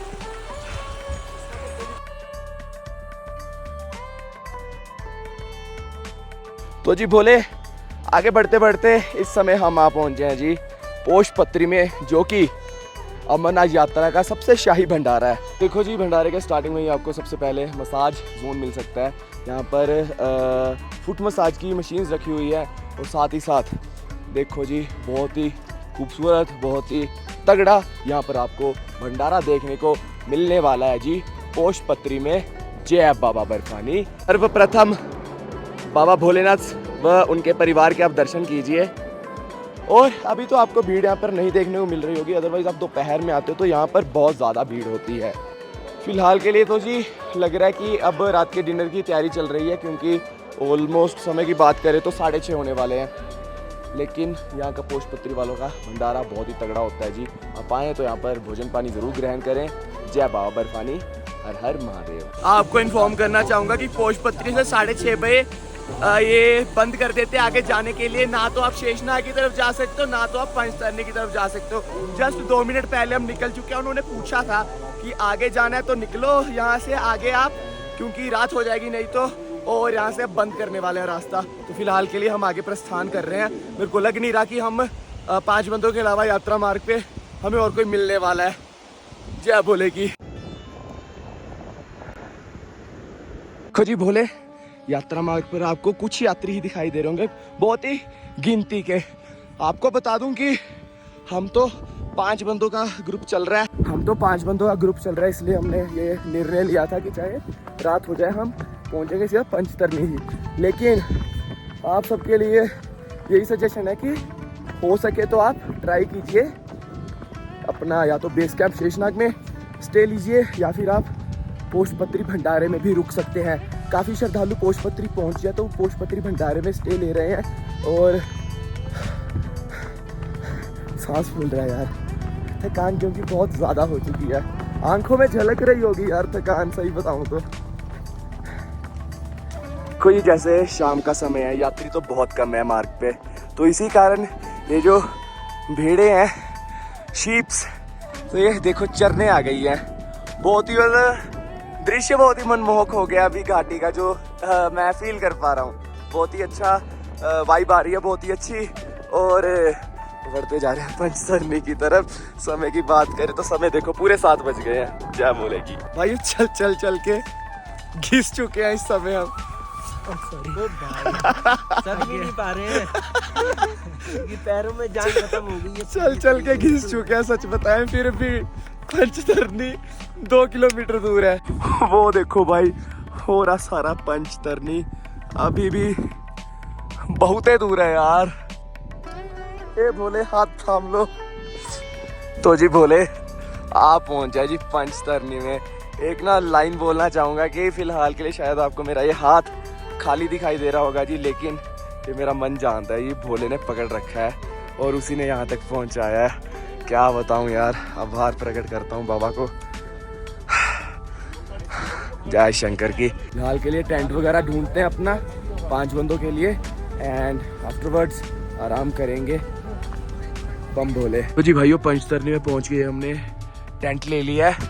तो जी भोले आगे बढ़ते बढ़ते इस समय हम आ पहुंचे हैं जी पोषपत्री में, जो कि अमरनाथ यात्रा का सबसे शाही भंडारा है। देखो जी भंडारे के स्टार्टिंग में ही आपको सबसे पहले मसाज जोन मिल सकता है। यहाँ पर फुट मसाज की मशीन्स रखी हुई है, और साथ ही साथ देखो जी बहुत ही खूबसूरत, बहुत ही तगड़ा यहाँ पर आपको भंडारा देखने को मिलने वाला है जी पोषपत्री में। जय बाबा बर्फानी। सर्वप्रथम बाबा भोलेनाथ व उनके परिवार के आप दर्शन कीजिए। और अभी तो आपको भीड़ यहाँ पर नहीं देखने को मिल रही होगी, अदरवाइज आप दोपहर में आते हो तो यहाँ पर बहुत ज़्यादा भीड़ होती है। फिलहाल के लिए तो जी लग रहा है कि अब रात के डिनर की तैयारी चल रही है, क्योंकि ऑलमोस्ट समय की बात करें तो 6:30 होने वाले हैं। लेकिन यहाँ का पोषपत्री वालों का भंडारा बहुत ही तगड़ा होता है जी। आप आएँ तो यहाँ पर भोजन पानी ज़रूर ग्रहण करें। जय बाबा बर्फानी, हर हर महादेव। आपको इन्फॉर्म करना चाहूँगा कि पोषपत्री से 6:30 बजे ये बंद कर देते हैं आगे जाने के लिए। ना तो आप शेषनाग की तरफ जा सकते हो, ना तो आप पंचतरनी की तरफ जा सकते हो। जस्ट 2 मिनट पहले हम निकल चुके हैं। उन्होंने पूछा था कि आगे जाना है तो निकलो यहाँ से आगे आप, क्योंकि रात हो जाएगी नहीं तो, और यहाँ से बंद करने वाले हैं रास्ता। तो फिलहाल के लिए हम आगे प्रस्थान कर रहे हैं। मेरे को लग नहीं रहा कि हम 5 बंदों के अलावा यात्रा मार्ग पे हमें और कोई मिलने वाला है। जय भोले की। देखो जी भोले यात्रा मार्ग पर आपको कुछ यात्री ही दिखाई दे रहे होंगे, बहुत ही गिनती के। आपको बता दूं कि हम तो 5 बंदों का ग्रुप चल रहा है, इसलिए हमने ये निर्णय लिया था कि चाहे रात हो जाए हम पहुंचेंगे सीधा पंचतरनी ही। लेकिन आप सबके लिए यही सजेशन है कि हो सके तो आप ट्राई कीजिए अपना, या तो बेस कैंप शेषनाग में स्टे लीजिए, या फिर आप पोषपत्री भंडारे में भी रुक सकते हैं। काफ़ी श्रद्धालु पोषपत्री पहुंच जाए तो पोषपत्री भंडारे में स्टे ले रहे हैं। और सांस फूल रहा है यार, थकान क्योंकि बहुत ज़्यादा हो चुकी है, आंखों में झलक रही होगी यार थकान, सही बताऊं तो। कोई जैसे शाम का समय है, यात्री तो बहुत कम है मार्ग पे, तो इसी कारण ये जो भेड़े हैं, शीप्स, तो ये देखो चरने आ गई है। बहुत ही दृश्य बहुत ही मनमोहक हो गया अभी घाटी का, जो मैं फील कर पा रहा हूँ। बहुत ही अच्छा वाइब आ रही है, बहुत ही अच्छी। और बढ़ते जा रहे हैं पंचतरनी की तरफ। समय की बात करें तो समय देखो पूरे 7 बज गए हैं। जय बोलेगी भाई, चल के घिस चुके हैं इस समय हम। चल नहीं पा रहे हैं कि पैरों में जान खत्म हो गई है। चल के घिस चुके हैं, सच बताएं। फिर भी पंचतरनी 2 किलोमीटर दूर है। वो देखो भाई, हो रहा सारा पंचतरनी अभी भी बहुत दूर है यार। ए भोले हाथ थाम लो। तो जी भोले आप पहुंच जाए जी पंचतरनी में। एक ना लाइन बोलना चाहूँगा कि फिलहाल के लिए शायद आपको मेरा ये हाथ खाली दिखाई दे रहा होगा जी, लेकिन ये मेरा मन जानता है, ये भोले ने पकड़ रखा है और उसी ने यहाँ तक पहुँचाया है। क्या बताऊँ यार, आभार प्रकट करता हूँ बाबा को। जय शंकर की। फिलहाल के लिए टेंट वगैरह ढूंढते हैं अपना 5 बंदों के लिए, एंड आफ्टरवर्ड्स आराम करेंगे। बम भोले। तो जी भाइयों पंचतरनी में पहुंच गए, हमने टेंट ले लिया है।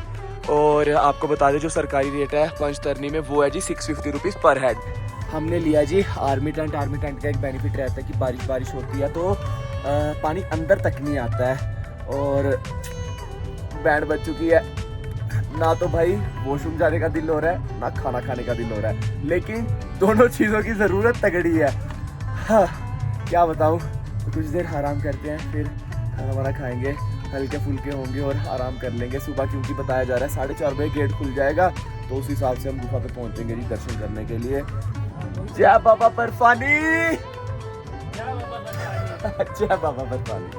और आपको बता दें जो सरकारी रेट है पंचतरनी में वो है जी 650 रुपीज़ पर हेड। हमने लिया जी आर्मी टेंट। आर्मी टेंट का एक बेनिफिट रहता है कि बारिश होती है तो पानी अंदर तक नहीं आता है। और बैंड बज चुकी है, ना तो भाई वॉशरूम जाने का दिल हो रहा है, ना खाना खाने का दिल हो रहा है, लेकिन दोनों चीज़ों की ज़रूरत तगड़ी है। हाँ क्या बताऊँ, तो कुछ देर आराम करते हैं, फिर खाना वाना खाएंगे हल्के फुल्के होंगे और आराम कर लेंगे सुबह, क्योंकि बताया जा रहा है 4:30 बजे गेट खुल जाएगा, तो उस हिसाब से हम गुफा पे पहुंचेंगे जी दर्शन करने के लिए। जय बाबा बर्फानी, जय बाबा बर्फानी।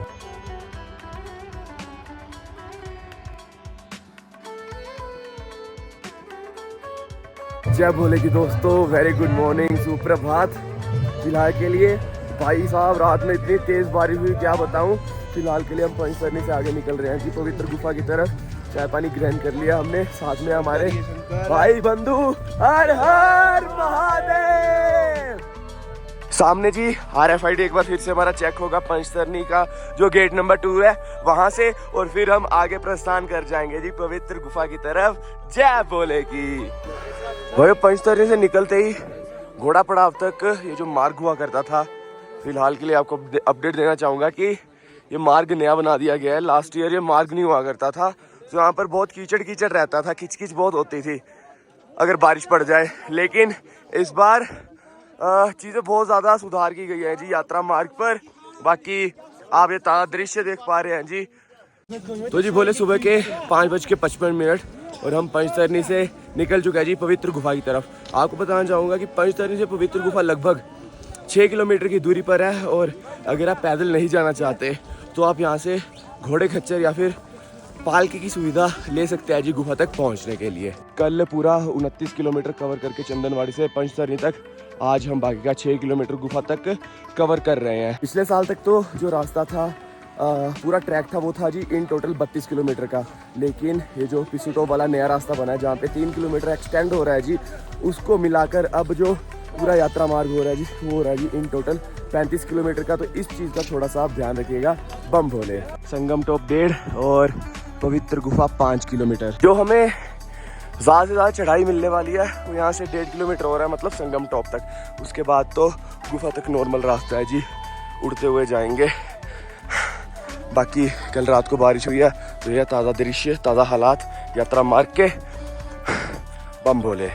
जय भोले की दोस्तों, वेरी गुड मॉर्निंग, सुप्रभात। फिलहाल के लिए भाई साहब रात में इतनी तेज बारिश हुई क्या बताऊं। फिलहाल के लिए हम पंचतरणी से आगे निकल रहे हैं जी पवित्र गुफा की तरफ। चाय पानी ग्रहण कर लिया हमने, साथ में हमारे भाई बंधु, हर हर महादेव। सामने जी RFID एक बार फिर से हमारा चेक होगा पंचतरणी का जो गेट नंबर 2 है वहां से, और फिर हम आगे प्रस्थान कर जाएंगे जी पवित्र गुफा की तरफ। जय भोले की। वही पंचतरणी से निकलते ही घोड़ा पड़ाव तक ये जो मार्ग हुआ करता था, फिलहाल के लिए आपको अपडेट देना चाहूँगा कि ये मार्ग नया बना दिया गया है। लास्ट ईयर ये मार्ग नहीं हुआ करता था, तो यहाँ पर बहुत कीचड़ कीचड़ रहता था, किचकिच बहुत होती थी अगर बारिश पड़ जाए। लेकिन इस बार चीज़ें बहुत ज़्यादा सुधार की गई हैं जी यात्रा मार्ग पर। बाकी आप ये ताज़ा दृश्य देख पा रहे हैं जी। तो जी बोले सुबह के 5:55 और हम पंचतरणी से निकल चुके हैं जी पवित्र गुफा की तरफ। आपको बताना चाहूँगा कि पंचतरणी से पवित्र गुफा लगभग 6 किलोमीटर की दूरी पर है, और अगर आप पैदल नहीं जाना चाहते तो आप यहाँ से घोड़े खच्चर या फिर पालकी की सुविधा ले सकते हैं जी गुफा तक पहुँचने के लिए। कल पूरा 29 किलोमीटर कवर करके चंदनवाड़ी से पंचतरणी तक, आज हम बाकी का 6 किलोमीटर गुफा तक कवर कर रहे हैं। पिछले साल तक तो जो रास्ता था पूरा ट्रैक था वो था जी इन टोटल 32 किलोमीटर का, लेकिन ये जो पिसूटो वाला नया रास्ता बना है जहाँ पे 3 किलोमीटर एक्सटेंड हो रहा है जी, उसको मिलाकर अब जो पूरा यात्रा मार्ग हो रहा है जी वो हो रहा है जी इन टोटल 35 किलोमीटर का। तो इस चीज़ का थोड़ा सा आप ध्यान रखिएगा। बम भोले। संगम टॉप 1.5 और पवित्र गुफा 5 किलोमीटर। जो हमें ज़्यादा से ज़्यादा चढ़ाई मिलने वाली है वो यहाँ से 1.5 किलोमीटर हो रहा है, मतलब संगम टॉप तक। उसके बाद तो गुफा तक नॉर्मल रास्ता है जी, उड़ते हुए जाएंगे। बाकी कल रात को बारिश हुई है, तो यह ताज़ा दृश्य, ताज़ा हालात यात्रा मार्ग के। बम भोले।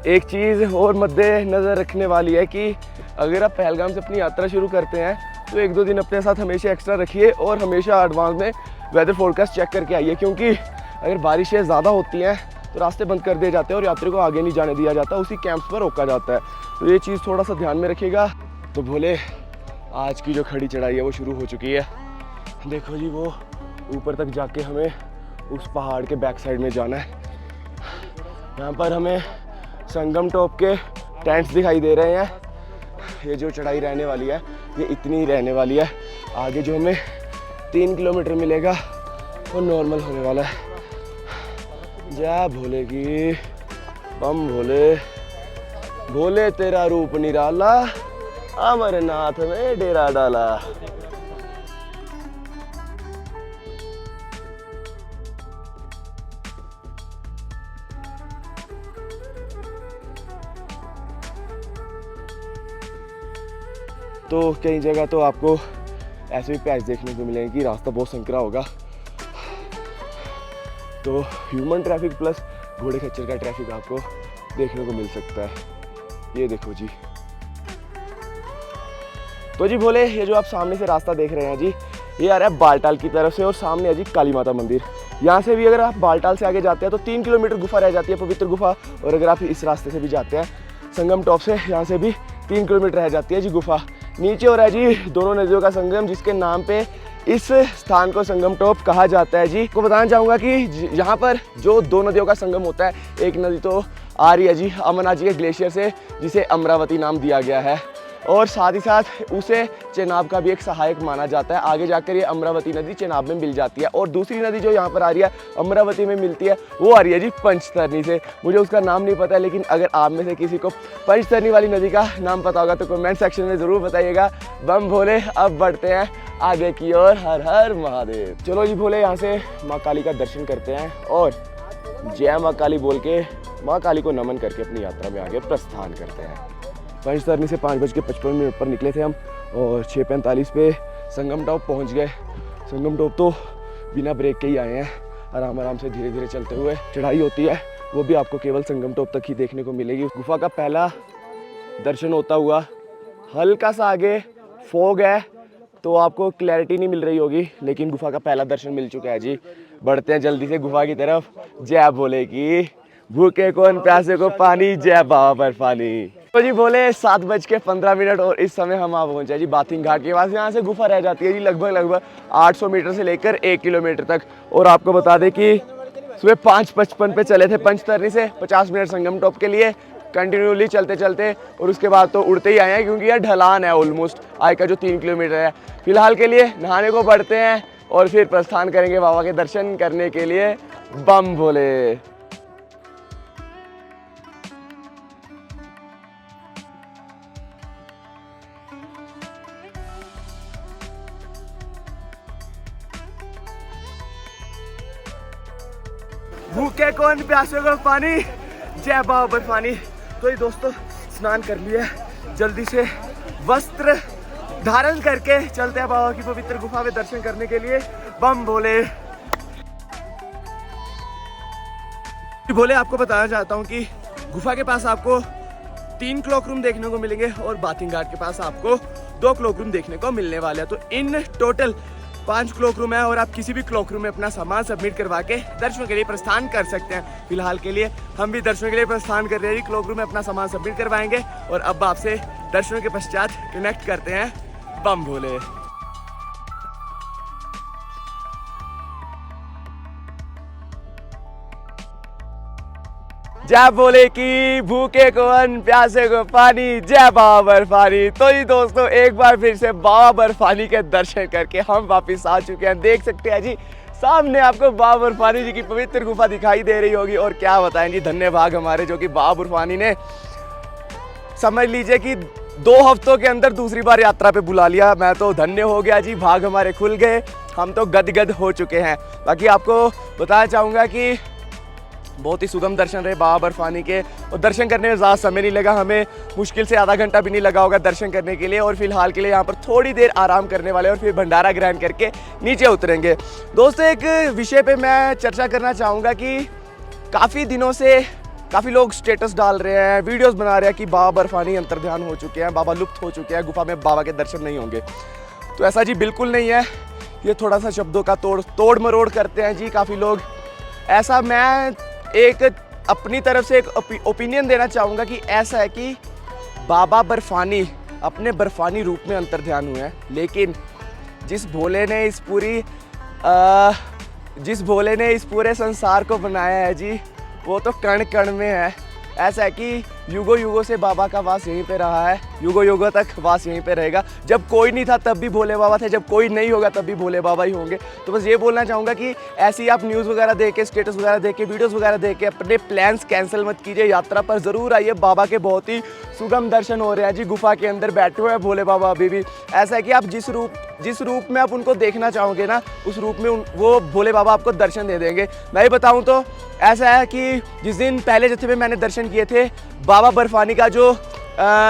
एक चीज़ और मद्दे नज़र रखने वाली है कि अगर आप पहलगाम से अपनी यात्रा शुरू करते हैं तो 1-2 दिन अपने साथ हमेशा एक्स्ट्रा रखिए, और हमेशा एडवांस में वेदर फोरकास्ट चेक करके आइए, क्योंकि अगर बारिशें ज़्यादा होती हैं तो रास्ते बंद कर दिए जाते हैं और यात्री को आगे नहीं जाने दिया जाता, उसी कैंप्स पर रोका जाता है। तो ये चीज़ थोड़ा सा ध्यान में रखिएगा। तो भोले आज की जो खड़ी चढ़ाई है वो शुरू हो चुकी है। देखो जी वो ऊपर तक जाके हमें उस पहाड़ के बैक साइड में जाना है। यहाँ पर हमें संगम टॉप के टेंट्स दिखाई दे रहे हैं। ये जो चढ़ाई रहने वाली है ये इतनी ही रहने वाली है। आगे जो हमें 3 किलोमीटर मिलेगा वो नॉर्मल होने वाला है। जय भोले की। बम भोले। भोले तेरा रूप निराला, अमरनाथ में डेरा डाला। तो कई जगह तो आपको ऐसे भी पैच देखने को मिलेंगे कि रास्ता बहुत संकरा होगा। तो ह्यूमन ट्रैफिक प्लस घोड़े खच्चर का ट्रैफिक आपको देखने को मिल सकता है। ये देखो जी। तो जी भोले ये जो आप सामने से रास्ता देख रहे हैं जी, ये आ रहा है बालटाल की तरफ से, और सामने है जी काली माता मंदिर। यहाँ से भी अगर आप बालटाल से आगे जाते हैं तो 3 किलोमीटर गुफा रह जाती है, पवित्र गुफा। और अगर आप इस रास्ते से भी जाते हैं संगम टॉप से, यहाँ से भी 3 किलोमीटर रह जाती है जी गुफा। नीचे हो रहा है जी दोनों नदियों का संगम, जिसके नाम पे इस स्थान को संगम टॉप कहा जाता है जी। को बताना चाहूँगा कि यहाँ पर जो 2 नदियों का संगम होता है, एक नदी तो आ रही है जी अमरनाथ जी के ग्लेशियर से, जिसे अमरावती नाम दिया गया है, और साथ ही साथ उसे चेनाब का भी एक सहायक माना जाता है। आगे जाकर ये अमरावती नदी चेनाब में मिल जाती है, और दूसरी नदी जो यहाँ पर आ रही है अमरावती में मिलती है वो आ रही है जी पंचतरणी से। मुझे उसका नाम नहीं पता है, लेकिन अगर आप में से किसी को पंचतरणी वाली नदी का नाम पता होगा तो कमेंट सेक्शन में ज़रूर बताइएगा। बम भोले। अब बढ़ते हैं आगे की ओर। हर हर महादेव। चलो जी भोले यहाँ से माँ काली का दर्शन करते हैं और जय माँ काली बोल के माँ काली को नमन करके अपनी यात्रा में आगे प्रस्थान करते हैं। पंचतरणी से 5:55 पर निकले थे हम, और 6:45 पे संगम टॉप पहुंच गए। संगम टॉप तो बिना ब्रेक के ही आए हैं, आराम आराम से धीरे धीरे चलते हुए। चढ़ाई होती है वो भी आपको केवल संगम टॉप तक ही देखने को मिलेगी। गुफा का पहला दर्शन होता हुआ हल्का सा आगे फॉग है, तो आपको क्लैरिटी नहीं मिल रही होगी, लेकिन गुफा का पहला दर्शन मिल चुका है जी। बढ़ते हैं जल्दी से गुफा की तरफ। जय भोले की, भूखे कौन प्यासे को पानी, जय बाबा बर्फानी। तो जी बोले 7:15 और इस समय हम आ पहुंचे जी बाथिंग घाट के पास। यहाँ से गुफा रह जाती है जी लगभग 800 मीटर से लेकर 1 किलोमीटर तक। और आपको बता दें कि सुबह 5:55 पे चले थे पंचतरनी से 50 मिनट संगम टॉप के लिए, कंटिन्यूली चलते चलते, और उसके बाद तो उड़ते ही आए हैं क्योंकि यह ढलान है ऑलमोस्ट आय का जो 3 किलोमीटर है। फिलहाल के लिए नहाने को बढ़ते हैं और फिर प्रस्थान करेंगे बाबा के दर्शन करने के लिए। बम भोले। भूखे कौन प्यासे को पानी, जय बाबा बर्फानी। तो ये दोस्तों स्नान कर लिया, जल्दी से वस्त्र धारण करके चलते हैं बाबा की पवित्र गुफा में दर्शन करने के लिए। बम भोले। भोले आपको बताना चाहता हूँ कि गुफा के पास आपको 3 क्लॉक रूम देखने को मिलेंगे और बाथिंग घाट के पास आपको 2 क्लॉक रूम देखने को मिलने वाले हैं। तो इन टोटल 5 क्लॉक रूम है और आप किसी भी क्लॉक रूम में अपना सामान सबमिट करवा के दर्शन के लिए प्रस्थान कर सकते हैं। फिलहाल के लिए हम भी दर्शन के लिए प्रस्थान कर रहे हैं। क्लॉक रूम में अपना सामान सबमिट करवाएंगे और अब आपसे दर्शन के पश्चात कनेक्ट करते हैं। बम भोले। जय भोले की, भूखे को अन्न प्यासे को पानी, जय बाबा बर्फानी। तो ही दोस्तों एक बार फिर से बाबा बर्फानी के दर्शन करके हम वापस आ चुके हैं। देख सकते हैं जी सामने आपको बाबा बर्फानी जी की पवित्र गुफा दिखाई दे रही होगी। और क्या बताएं जी, धन्य भाग हमारे जो कि बाबा बर्फानी ने समझ लीजिए कि 2 हफ्तों के अंदर दूसरी बार यात्रा पे बुला लिया। मैं तो धन्य हो गया जी, भाग हमारे खुल गए, हम तो गदगद हो चुके हैं। बाकी आपको बताना चाहूँगा कि बहुत ही सुगम दर्शन रहे बाबा बर्फानी के, और दर्शन करने में ज़्यादा समय नहीं लगा, हमें मुश्किल से आधा घंटा भी नहीं लगा होगा दर्शन करने के लिए। और फिलहाल के लिए यहाँ पर थोड़ी देर आराम करने वाले और फिर भंडारा ग्रहण करके नीचे उतरेंगे। दोस्तों एक विषय पे मैं चर्चा करना चाहूँगा कि काफ़ी दिनों से काफ़ी लोग स्टेटस डाल रहे हैं, वीडियोस बना रहे हैं कि बाबा बर्फानी अंतर्ध्यान हो चुके हैं, बाबा लुप्त हो चुके हैं, गुफा में बाबा के दर्शन नहीं होंगे। तो ऐसा जी बिल्कुल नहीं है, ये थोड़ा सा शब्दों का तोड़ मरोड़ करते हैं जी काफ़ी लोग। ऐसा मैं एक अपनी तरफ से एक ओपिनियन देना चाहूँगा कि ऐसा है कि बाबा बर्फानी अपने बर्फानी रूप में अंतर्ध्यान हुए हैं, लेकिन जिस भोले ने इस पूरे संसार को बनाया है जी, वो तो कण कण में है। ऐसा है कि युगों युगों से बाबा का वास यहीं पे रहा है, युगों युगों तक वास यहीं पे रहेगा। जब कोई नहीं था तब भी भोले बाबा थे, जब कोई नहीं होगा तब भी भोले बाबा ही होंगे। तो बस ये बोलना चाहूँगा कि ऐसे ही आप न्यूज़ वगैरह देख के, स्टेटस वगैरह देख के, वीडियोस वगैरह देख के अपने प्लान्स कैंसिल मत कीजिए। यात्रा पर ज़रूर आइए, बाबा के बहुत ही सुगम दर्शन हो रहे हैं जी। गुफा के अंदर बैठे हुए हैं भोले बाबा अभी भी। ऐसा है कि आप जिस रूप में आप उनको देखना चाहोगे ना, उस रूप में वो भोले बाबा आपको दर्शन दे देंगे। मैं ही बताऊँ तो ऐसा है कि जिस दिन पहले जत्थे में मैंने दर्शन किए थे, बाबा बर्फानी का जो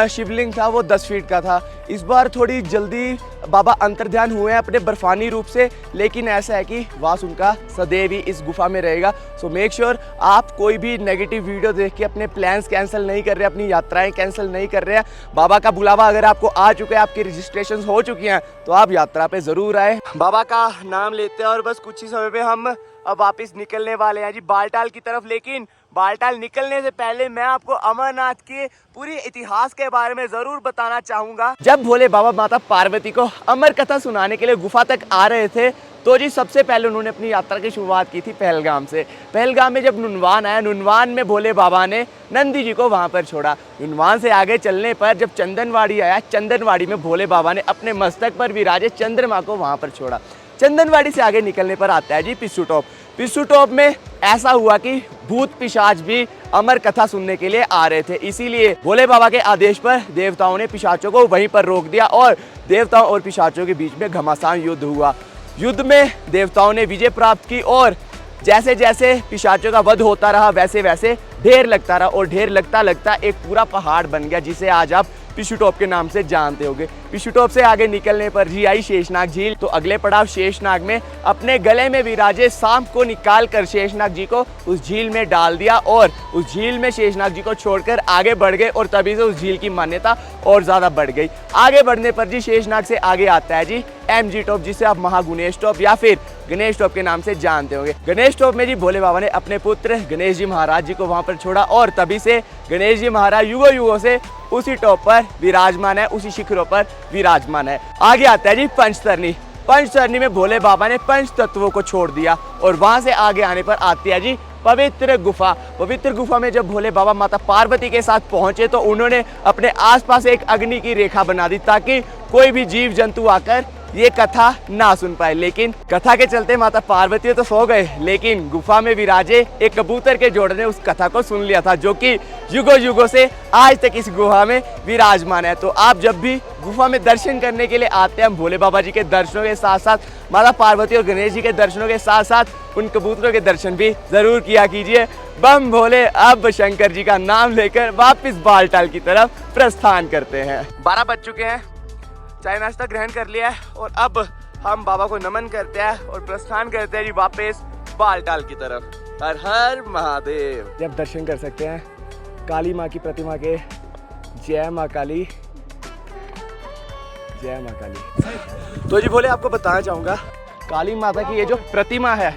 शिवलिंग था वो 10 फीट का था। इस बार थोड़ी जल्दी बाबा अंतर्ध्यान हुए हैं अपने बर्फानी रूप से, लेकिन ऐसा है कि वास उनका सदैव ही इस गुफा में रहेगा। सो मेक श्योर आप कोई भी नेगेटिव वीडियो देख के अपने प्लान्स कैंसिल नहीं कर रहे, अपनी यात्राएं कैंसिल नहीं कर रहे हैं। बाबा का बुलावा अगर आपको आ चुका है, आपकी रजिस्ट्रेशन हो चुकी हैं, तो आप यात्रा पे ज़रूर आए। बाबा का नाम लेते हैं और बस कुछ ही समय पे हम अब वापस निकलने वाले हैं जी बालटाल की तरफ। लेकिन बालटाल निकलने से पहले मैं आपको अमरनाथ के पूरी इतिहास के बारे में जरूर बताना चाहूँगा। जब भोले बाबा माता पार्वती को अमर कथा सुनाने के लिए गुफा तक आ रहे थे, तो जी सबसे पहले उन्होंने अपनी यात्रा की शुरुआत की थी पहलगाम से। पहलगाम में जब नुनवान आया, नुनवान में भोले बाबा ने नंदी जी को वहाँ पर छोड़ा। नुनवान से आगे चलने पर जब चंदनवाड़ी आया, चंदनवाड़ी में भोले बाबा ने अपने मस्तक पर विराजे चंद्रमा को वहाँ पर छोड़ा। चंदनवाड़ी से आगे निकलने पर आता है जी पिस्सू टॉप। पिस्सू टॉप में ऐसा हुआ कि भूत पिशाच भी अमर कथा सुनने के लिए आ रहे थे, इसीलिए भोले बाबा के आदेश पर देवताओं ने पिशाचों को वहीं पर रोक दिया और देवताओं और पिशाचों के बीच में घमासान युद्ध हुआ। युद्ध में देवताओं ने विजय प्राप्त की और जैसे जैसे पिशाचों का वध होता रहा, वैसे वैसे ढेर लगता रहा और ढेर लगता लगता एक पूरा पहाड़ बन गया, जिसे आज आप पिशु टॉप के नाम से जानते होंगे। पिशु टॉप से आगे निकलने पर जी आई शेषनाग झील। तो अगले पड़ाव शेषनाग में अपने गले में विराजे सांप को निकाल कर शेषनाग जी को उस झील में डाल दिया और उस झील में शेषनाग जी को छोड़कर आगे बढ़ गए और तभी से उस झील की मान्यता और ज़्यादा बढ़ गई। आगे बढ़ने पर जी शेषनाग से आगे आता है जी एमजी टॉप, जिसे आप महागुणेश टॉप या फिर गणेश टॉप के नाम से जानते होंगे। गणेश टॉप में जी भोले बाबा ने अपने पुत्र गणेश जी महाराज जी को वहां पर छोड़ा और तभी से गणेश जी महाराज युगों युगों से उसी टॉप पर विराजमान है, उसी शिखरों पर विराजमान है। आगे आता है जी पंचतरणी। पंचतरणी में भोले बाबा ने पंच तत्वों को छोड़ दिया और वहां से आगे आने पर आती है जी पवित्र गुफा। पवित्र गुफा में जब भोले बाबा माता पार्वती के साथ पहुंचे तो उन्होंने अपने आसपास एक अग्नि की रेखा बना दी ताकि कोई भी जीव जंतु आकर ये कथा ना सुन पाए। लेकिन कथा के चलते माता पार्वती तो सो गए, लेकिन गुफा में विराजे एक कबूतर के जोड़े ने उस कथा को सुन लिया था, जो कि युगों युगों से आज तक इस गुफा में विराजमान है। तो आप जब भी गुफा में दर्शन करने के लिए आते हैं, हम भोले बाबा जी के दर्शनों के साथ साथ माता पार्वती और गणेश जी के दर्शनों के साथ साथ उन कबूतरों के दर्शन भी जरूर किया कीजिए। बम भोले अब शंकर जी का नाम लेकर वापिस बालटाल की तरफ प्रस्थान करते हैं। 12 बज चुके हैं, चाय नाश्ता ग्रहण कर लिया है और अब हम बाबा को नमन करते हैं और प्रस्थान करते हैं जी वापस बालटाल की तरफ। हर हर महादेव। जब दर्शन कर सकते हैं काली माँ की प्रतिमा के। जय माँ काली, जय माँ काली। तो जी भोले आपको बताना चाहूँगा, काली माता की ये जो प्रतिमा है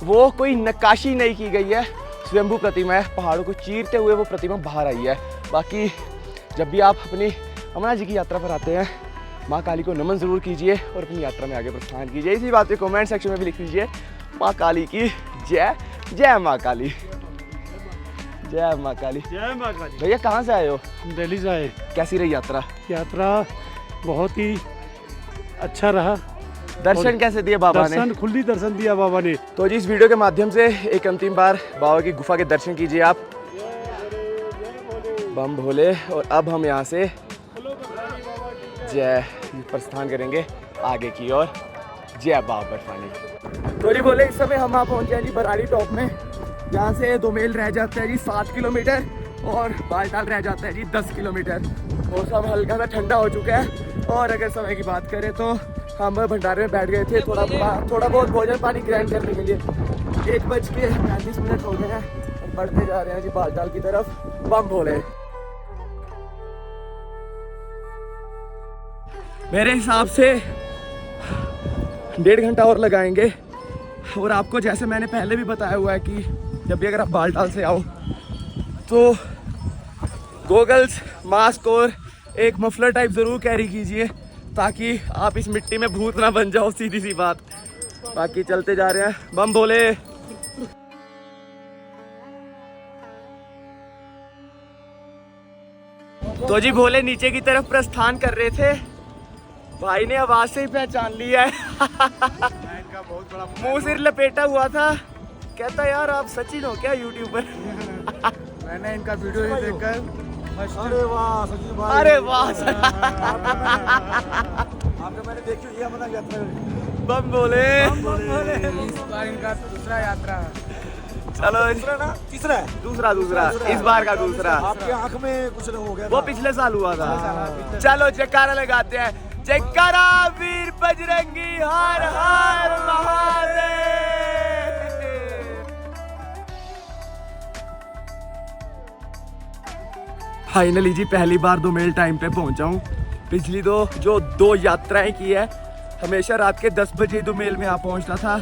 वो कोई नक्काशी नहीं की गई है, स्वयंभू प्रतिमा है। पहाड़ों को चीरते हुए वो प्रतिमा बाहर आई है। बाकी जब भी आप अपनी अमरनाथ जी की यात्रा पर आते हैं, माँ काली को नमन जरूर कीजिए और अपनी यात्रा में आगे प्रस्थान कीजिए। इसी बात पे कमेंट सेक्शन में भी लिख दीजिए माँ काली की जय। जय माँ काली, जय माँ काली। जय माँ काली। भैया कहाँ से आए हो? हम दिल्ली से आए। कैसी रही यात्रा? यात्रा बहुत ही अच्छा रहा। दर्शन कैसे दिए बाबा ने? दर्शन, खुली दर्शन दिया बाबा ने। तो जी इस वीडियो के माध्यम से एक अंतिम बार बाबा की गुफा के दर्शन कीजिए आप। बम भोले। और अब हम यहाँ से जय प्रस्थान करेंगे आगे की ओर। जय बाबा बर्फानी। तो जी बोले इस समय हम पहुँचे हैं जी बराड़ी टॉप में, जहाँ से दोमेल रह जाता है जी 7 किलोमीटर और बालटाल रह जाता है जी 10 किलोमीटर। मौसम हल्का सा ठंडा हो चुका है और अगर समय की बात करें तो हम भंडारे में बैठ गए थे थोड़ा बहुत भोजन पानी ग्रहण करने के लिए। 1:35 हो गए हैं और बढ़ते जा रहे हैं जी बालटाल की तरफ। बम भोले। मेरे हिसाब से 1.5 घंटा और लगाएंगे। और आपको जैसे मैंने पहले भी बताया हुआ है कि जब भी अगर आप बालटाल से आओ तो गोगल्स, मास्क और एक मफलर टाइप ज़रूर कैरी कीजिए ताकि आप इस मिट्टी में भूत ना बन जाओ, सीधी सी बात। बाकी चलते जा रहे हैं। बम भोले। तो जी भोले नीचे की तरफ प्रस्थान कर रहे थे, भाई ने आवाज से ही पहचान लिया है। मुंह सिर लपेटा हुआ था, कहता यार आप सचिन हो क्या यूट्यूबर? मैंने इनका वीडियो ही देखकर अरे वाह सचिन भाई, अरे वाह आपने मैंने देखी हुई है अमरनाथ यात्रा। बम भोले। इस बार इनका दूसरा यात्रा है। चलो दूसरा ना तीसरा है। दूसरा इस बार का दूसरा। आपकी आंख में कुछ हो गया वो पिछले साल हुआ था। चलो जयकारा लगाते हैं। जयकारा वीर बजरंगी, हर हर महादेव। फाइनली जी पहली बार दोमेल टाइम पे पहुंचा हूँ। पिछली जो दो यात्राएं की है हमेशा रात के 10 बजे दोमेल में आ पहुंचता था।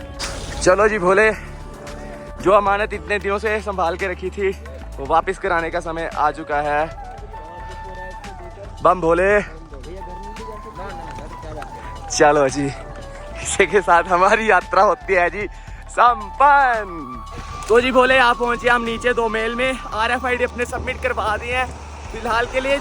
चलो जी भोले, जो अमानत इतने दिनों से संभाल के रखी थी वो वापस कराने का समय आ चुका है। बम भोले। चलो जी, इसी के साथ हमारी यात्रा होती है जी संपन्न। तो जी भोले आप पहुंचे हम नीचे दोमेल में। RFID अपने सबमिट करवा दिए हैं। फिलहाल के लिए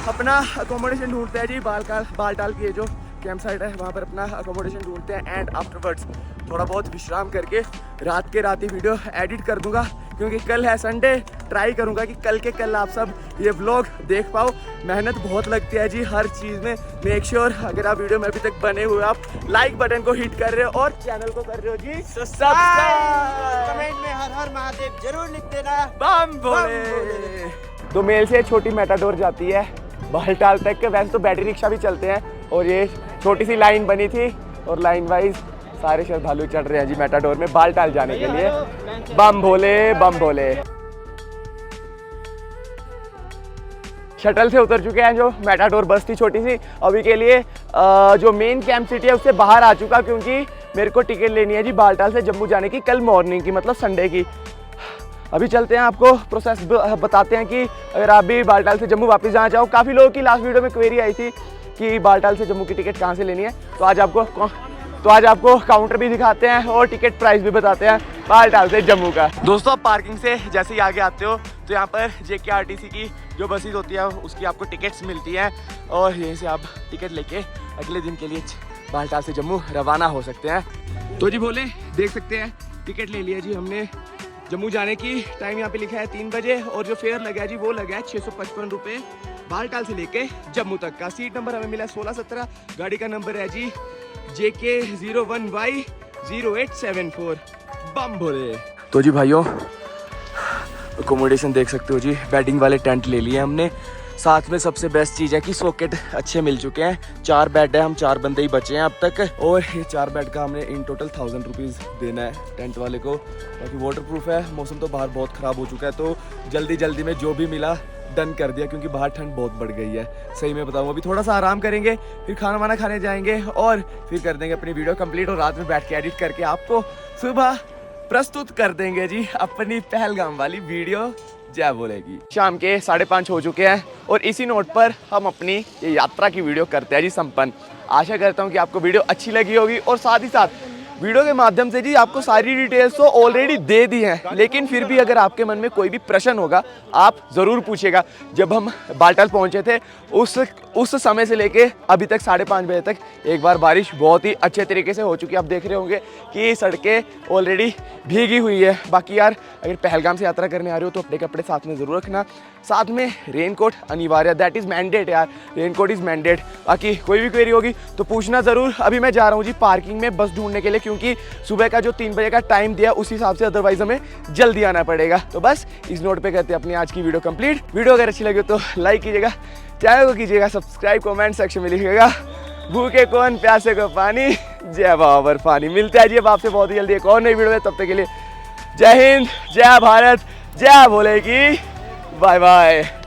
अपना अकोमोडेशन ढूंढते हैं जी बालटाल की जो कैंप साइट है वहाँ पर अपना अकोमोडेशन ढूंढते हैं एंड आफ्टरवर्ड्स थोड़ा बहुत विश्राम करके रात ही वीडियो एडिट कर दूंगा, क्योंकि कल है संडे। ट्राई करूंगा कि कल के कल आप सब ये व्लॉग देख पाओ। मेहनत बहुत लगती है जी हर चीज़ में। मेक श्योर अगर आप वीडियो में अभी तक बने हुए आप लाइक बटन को हिट कर रहे हो और चैनल को कर रहे हो जी सब्सक्राइब। कमेंट में हर हर महादेव जरूर लिख देना। बम भोले। दोमेल से छोटी मेटाडोर जाती है बालटाल तक के वैसे तो बैटरी रिक्शा भी चलते हैं, और ये छोटी सी लाइन बनी थी और लाइन वाइज सारे श्रद्धालु चढ़ रहे हैं जी मेटाडोर में बालटाल जाने के लिए। बम भोले बम भोले। शटल से उतर चुके हैं, जो मेटाडोर बस थी छोटी सी, अभी के लिए जो मेन कैंप सिटी है उससे बाहर आ चुका, क्योंकि मेरे को टिकट लेनी है जी बालटाल से जम्मू जाने की कल मॉर्निंग की, मतलब संडे की। अभी चलते हैं, आपको प्रोसेस बताते हैं कि अगर आप भी बालटाल से जम्मू वापस जाना चाहो। काफ़ी लोगों की लास्ट वीडियो में क्वेरी आई थी कि बालटाल से जम्मू की टिकट कहाँ से लेनी है, तो आज आपको काउंटर भी दिखाते हैं और टिकट प्राइस भी बताते हैं बालटाल से जम्मू का। दोस्तों, आप पार्किंग से जैसे ही आगे आते हो तो यहाँ पर JKRTC की जो बसेस होती है उसकी आपको टिकट्स मिलती हैं, और यहीं से आप टिकट लेके अगले दिन के लिए बालटाल से जम्मू रवाना हो सकते हैं। तो जी भोले, देख सकते हैं टिकट ले लिया जी हमने जम्मू जाने की। टाइम यहाँ पे लिखा है 3 बजे, और जो फेयर लगा है जी वो लगा है 655 रुपये बालटाल से लेके जम्मू तक का। सीट नंबर हमें मिला 1617, गाड़ी का नंबर है जी JK01Y0874। बम भोले। तो जी भाइयों, अकोमोडेशन देख सकते हो जी, बेडिंग वाले टेंट ले लिए हमने। साथ में सबसे बेस्ट चीज़ है कि सॉकेट अच्छे मिल चुके हैं। 4 बेड है, हम 4 बंदे ही बचे हैं अब तक, और ये 4 बेड का हमने इन टोटल 1000 रुपीज़ देना है टेंट वाले को। बाकी वाटर प्रूफ है, मौसम तो बाहर बहुत ख़राब हो चुका है, तो जल्दी में जो भी मिला डन कर दिया, क्योंकि बाहर ठंड बहुत बढ़ गई है। सही में बताऊँ, अभी थोड़ा सा आराम करेंगे, फिर खाना वाना खाने जाएंगे और फिर कर देंगे अपनी वीडियो कंप्लीट, और रात में बैठ के एडिट करके आपको सुबह प्रस्तुत कर देंगे जी अपनी पहलगाम वाली वीडियो। जय बोलेगी। शाम के 5:30 हो चुके हैं, और इसी नोट पर हम अपनी ये यात्रा की वीडियो करते हैं जी संपन्न। आशा करता हूँ कि आपको वीडियो अच्छी लगी होगी, और साथ ही साथ वीडियो के माध्यम से जी आपको सारी डिटेल्स तो ऑलरेडी दे दी हैं, लेकिन फिर भी अगर आपके मन में कोई भी प्रश्न होगा आप ज़रूर पूछिएगा। जब हम बालटाल पहुंचे थे उस समय से लेके अभी तक 5:30 बजे तक एक बार बारिश बहुत ही अच्छे तरीके से हो चुकी है। आप देख रहे होंगे कि सड़कें ऑलरेडी भीगी हुई है। बाकी यार, अगर पहलगाम से यात्रा करने आ रहे हो तो अपने कपड़े साथ में ज़रूर रखना, साथ में रेनकोट अनिवार्य, दैट इज़ मैंडेट यार, रेनकोट इज़ मैंडेट। बाकी कोई भी क्वेरी होगी तो पूछना ज़रूर। अभी मैं जा रहा हूँ जी पार्किंग में बस ढूंढने के लिए, क्योंकि सुबह का जो 3 बजे का टाइम दिया उस हिसाब से अदरवाइज हमें जल्दी आना पड़ेगा। तो बस इस नोट पे करते हैं अपनी आज की वीडियो कंप्लीट। वीडियो अगर अच्छी लगे तो लाइक कीजिएगा, चैनल को कीजिएगा सब्सक्राइब, कमेंट सेक्शन में लिखिएगा भूखे कौन प्यासे को पानी, जय बाबर पानी। मिलते हैं जी अब आपसे बहुत ही जल्दी एक और नई वीडियो में, तब तक के लिए जय हिंद, जय भारत, जय भोले की, बाय बाय।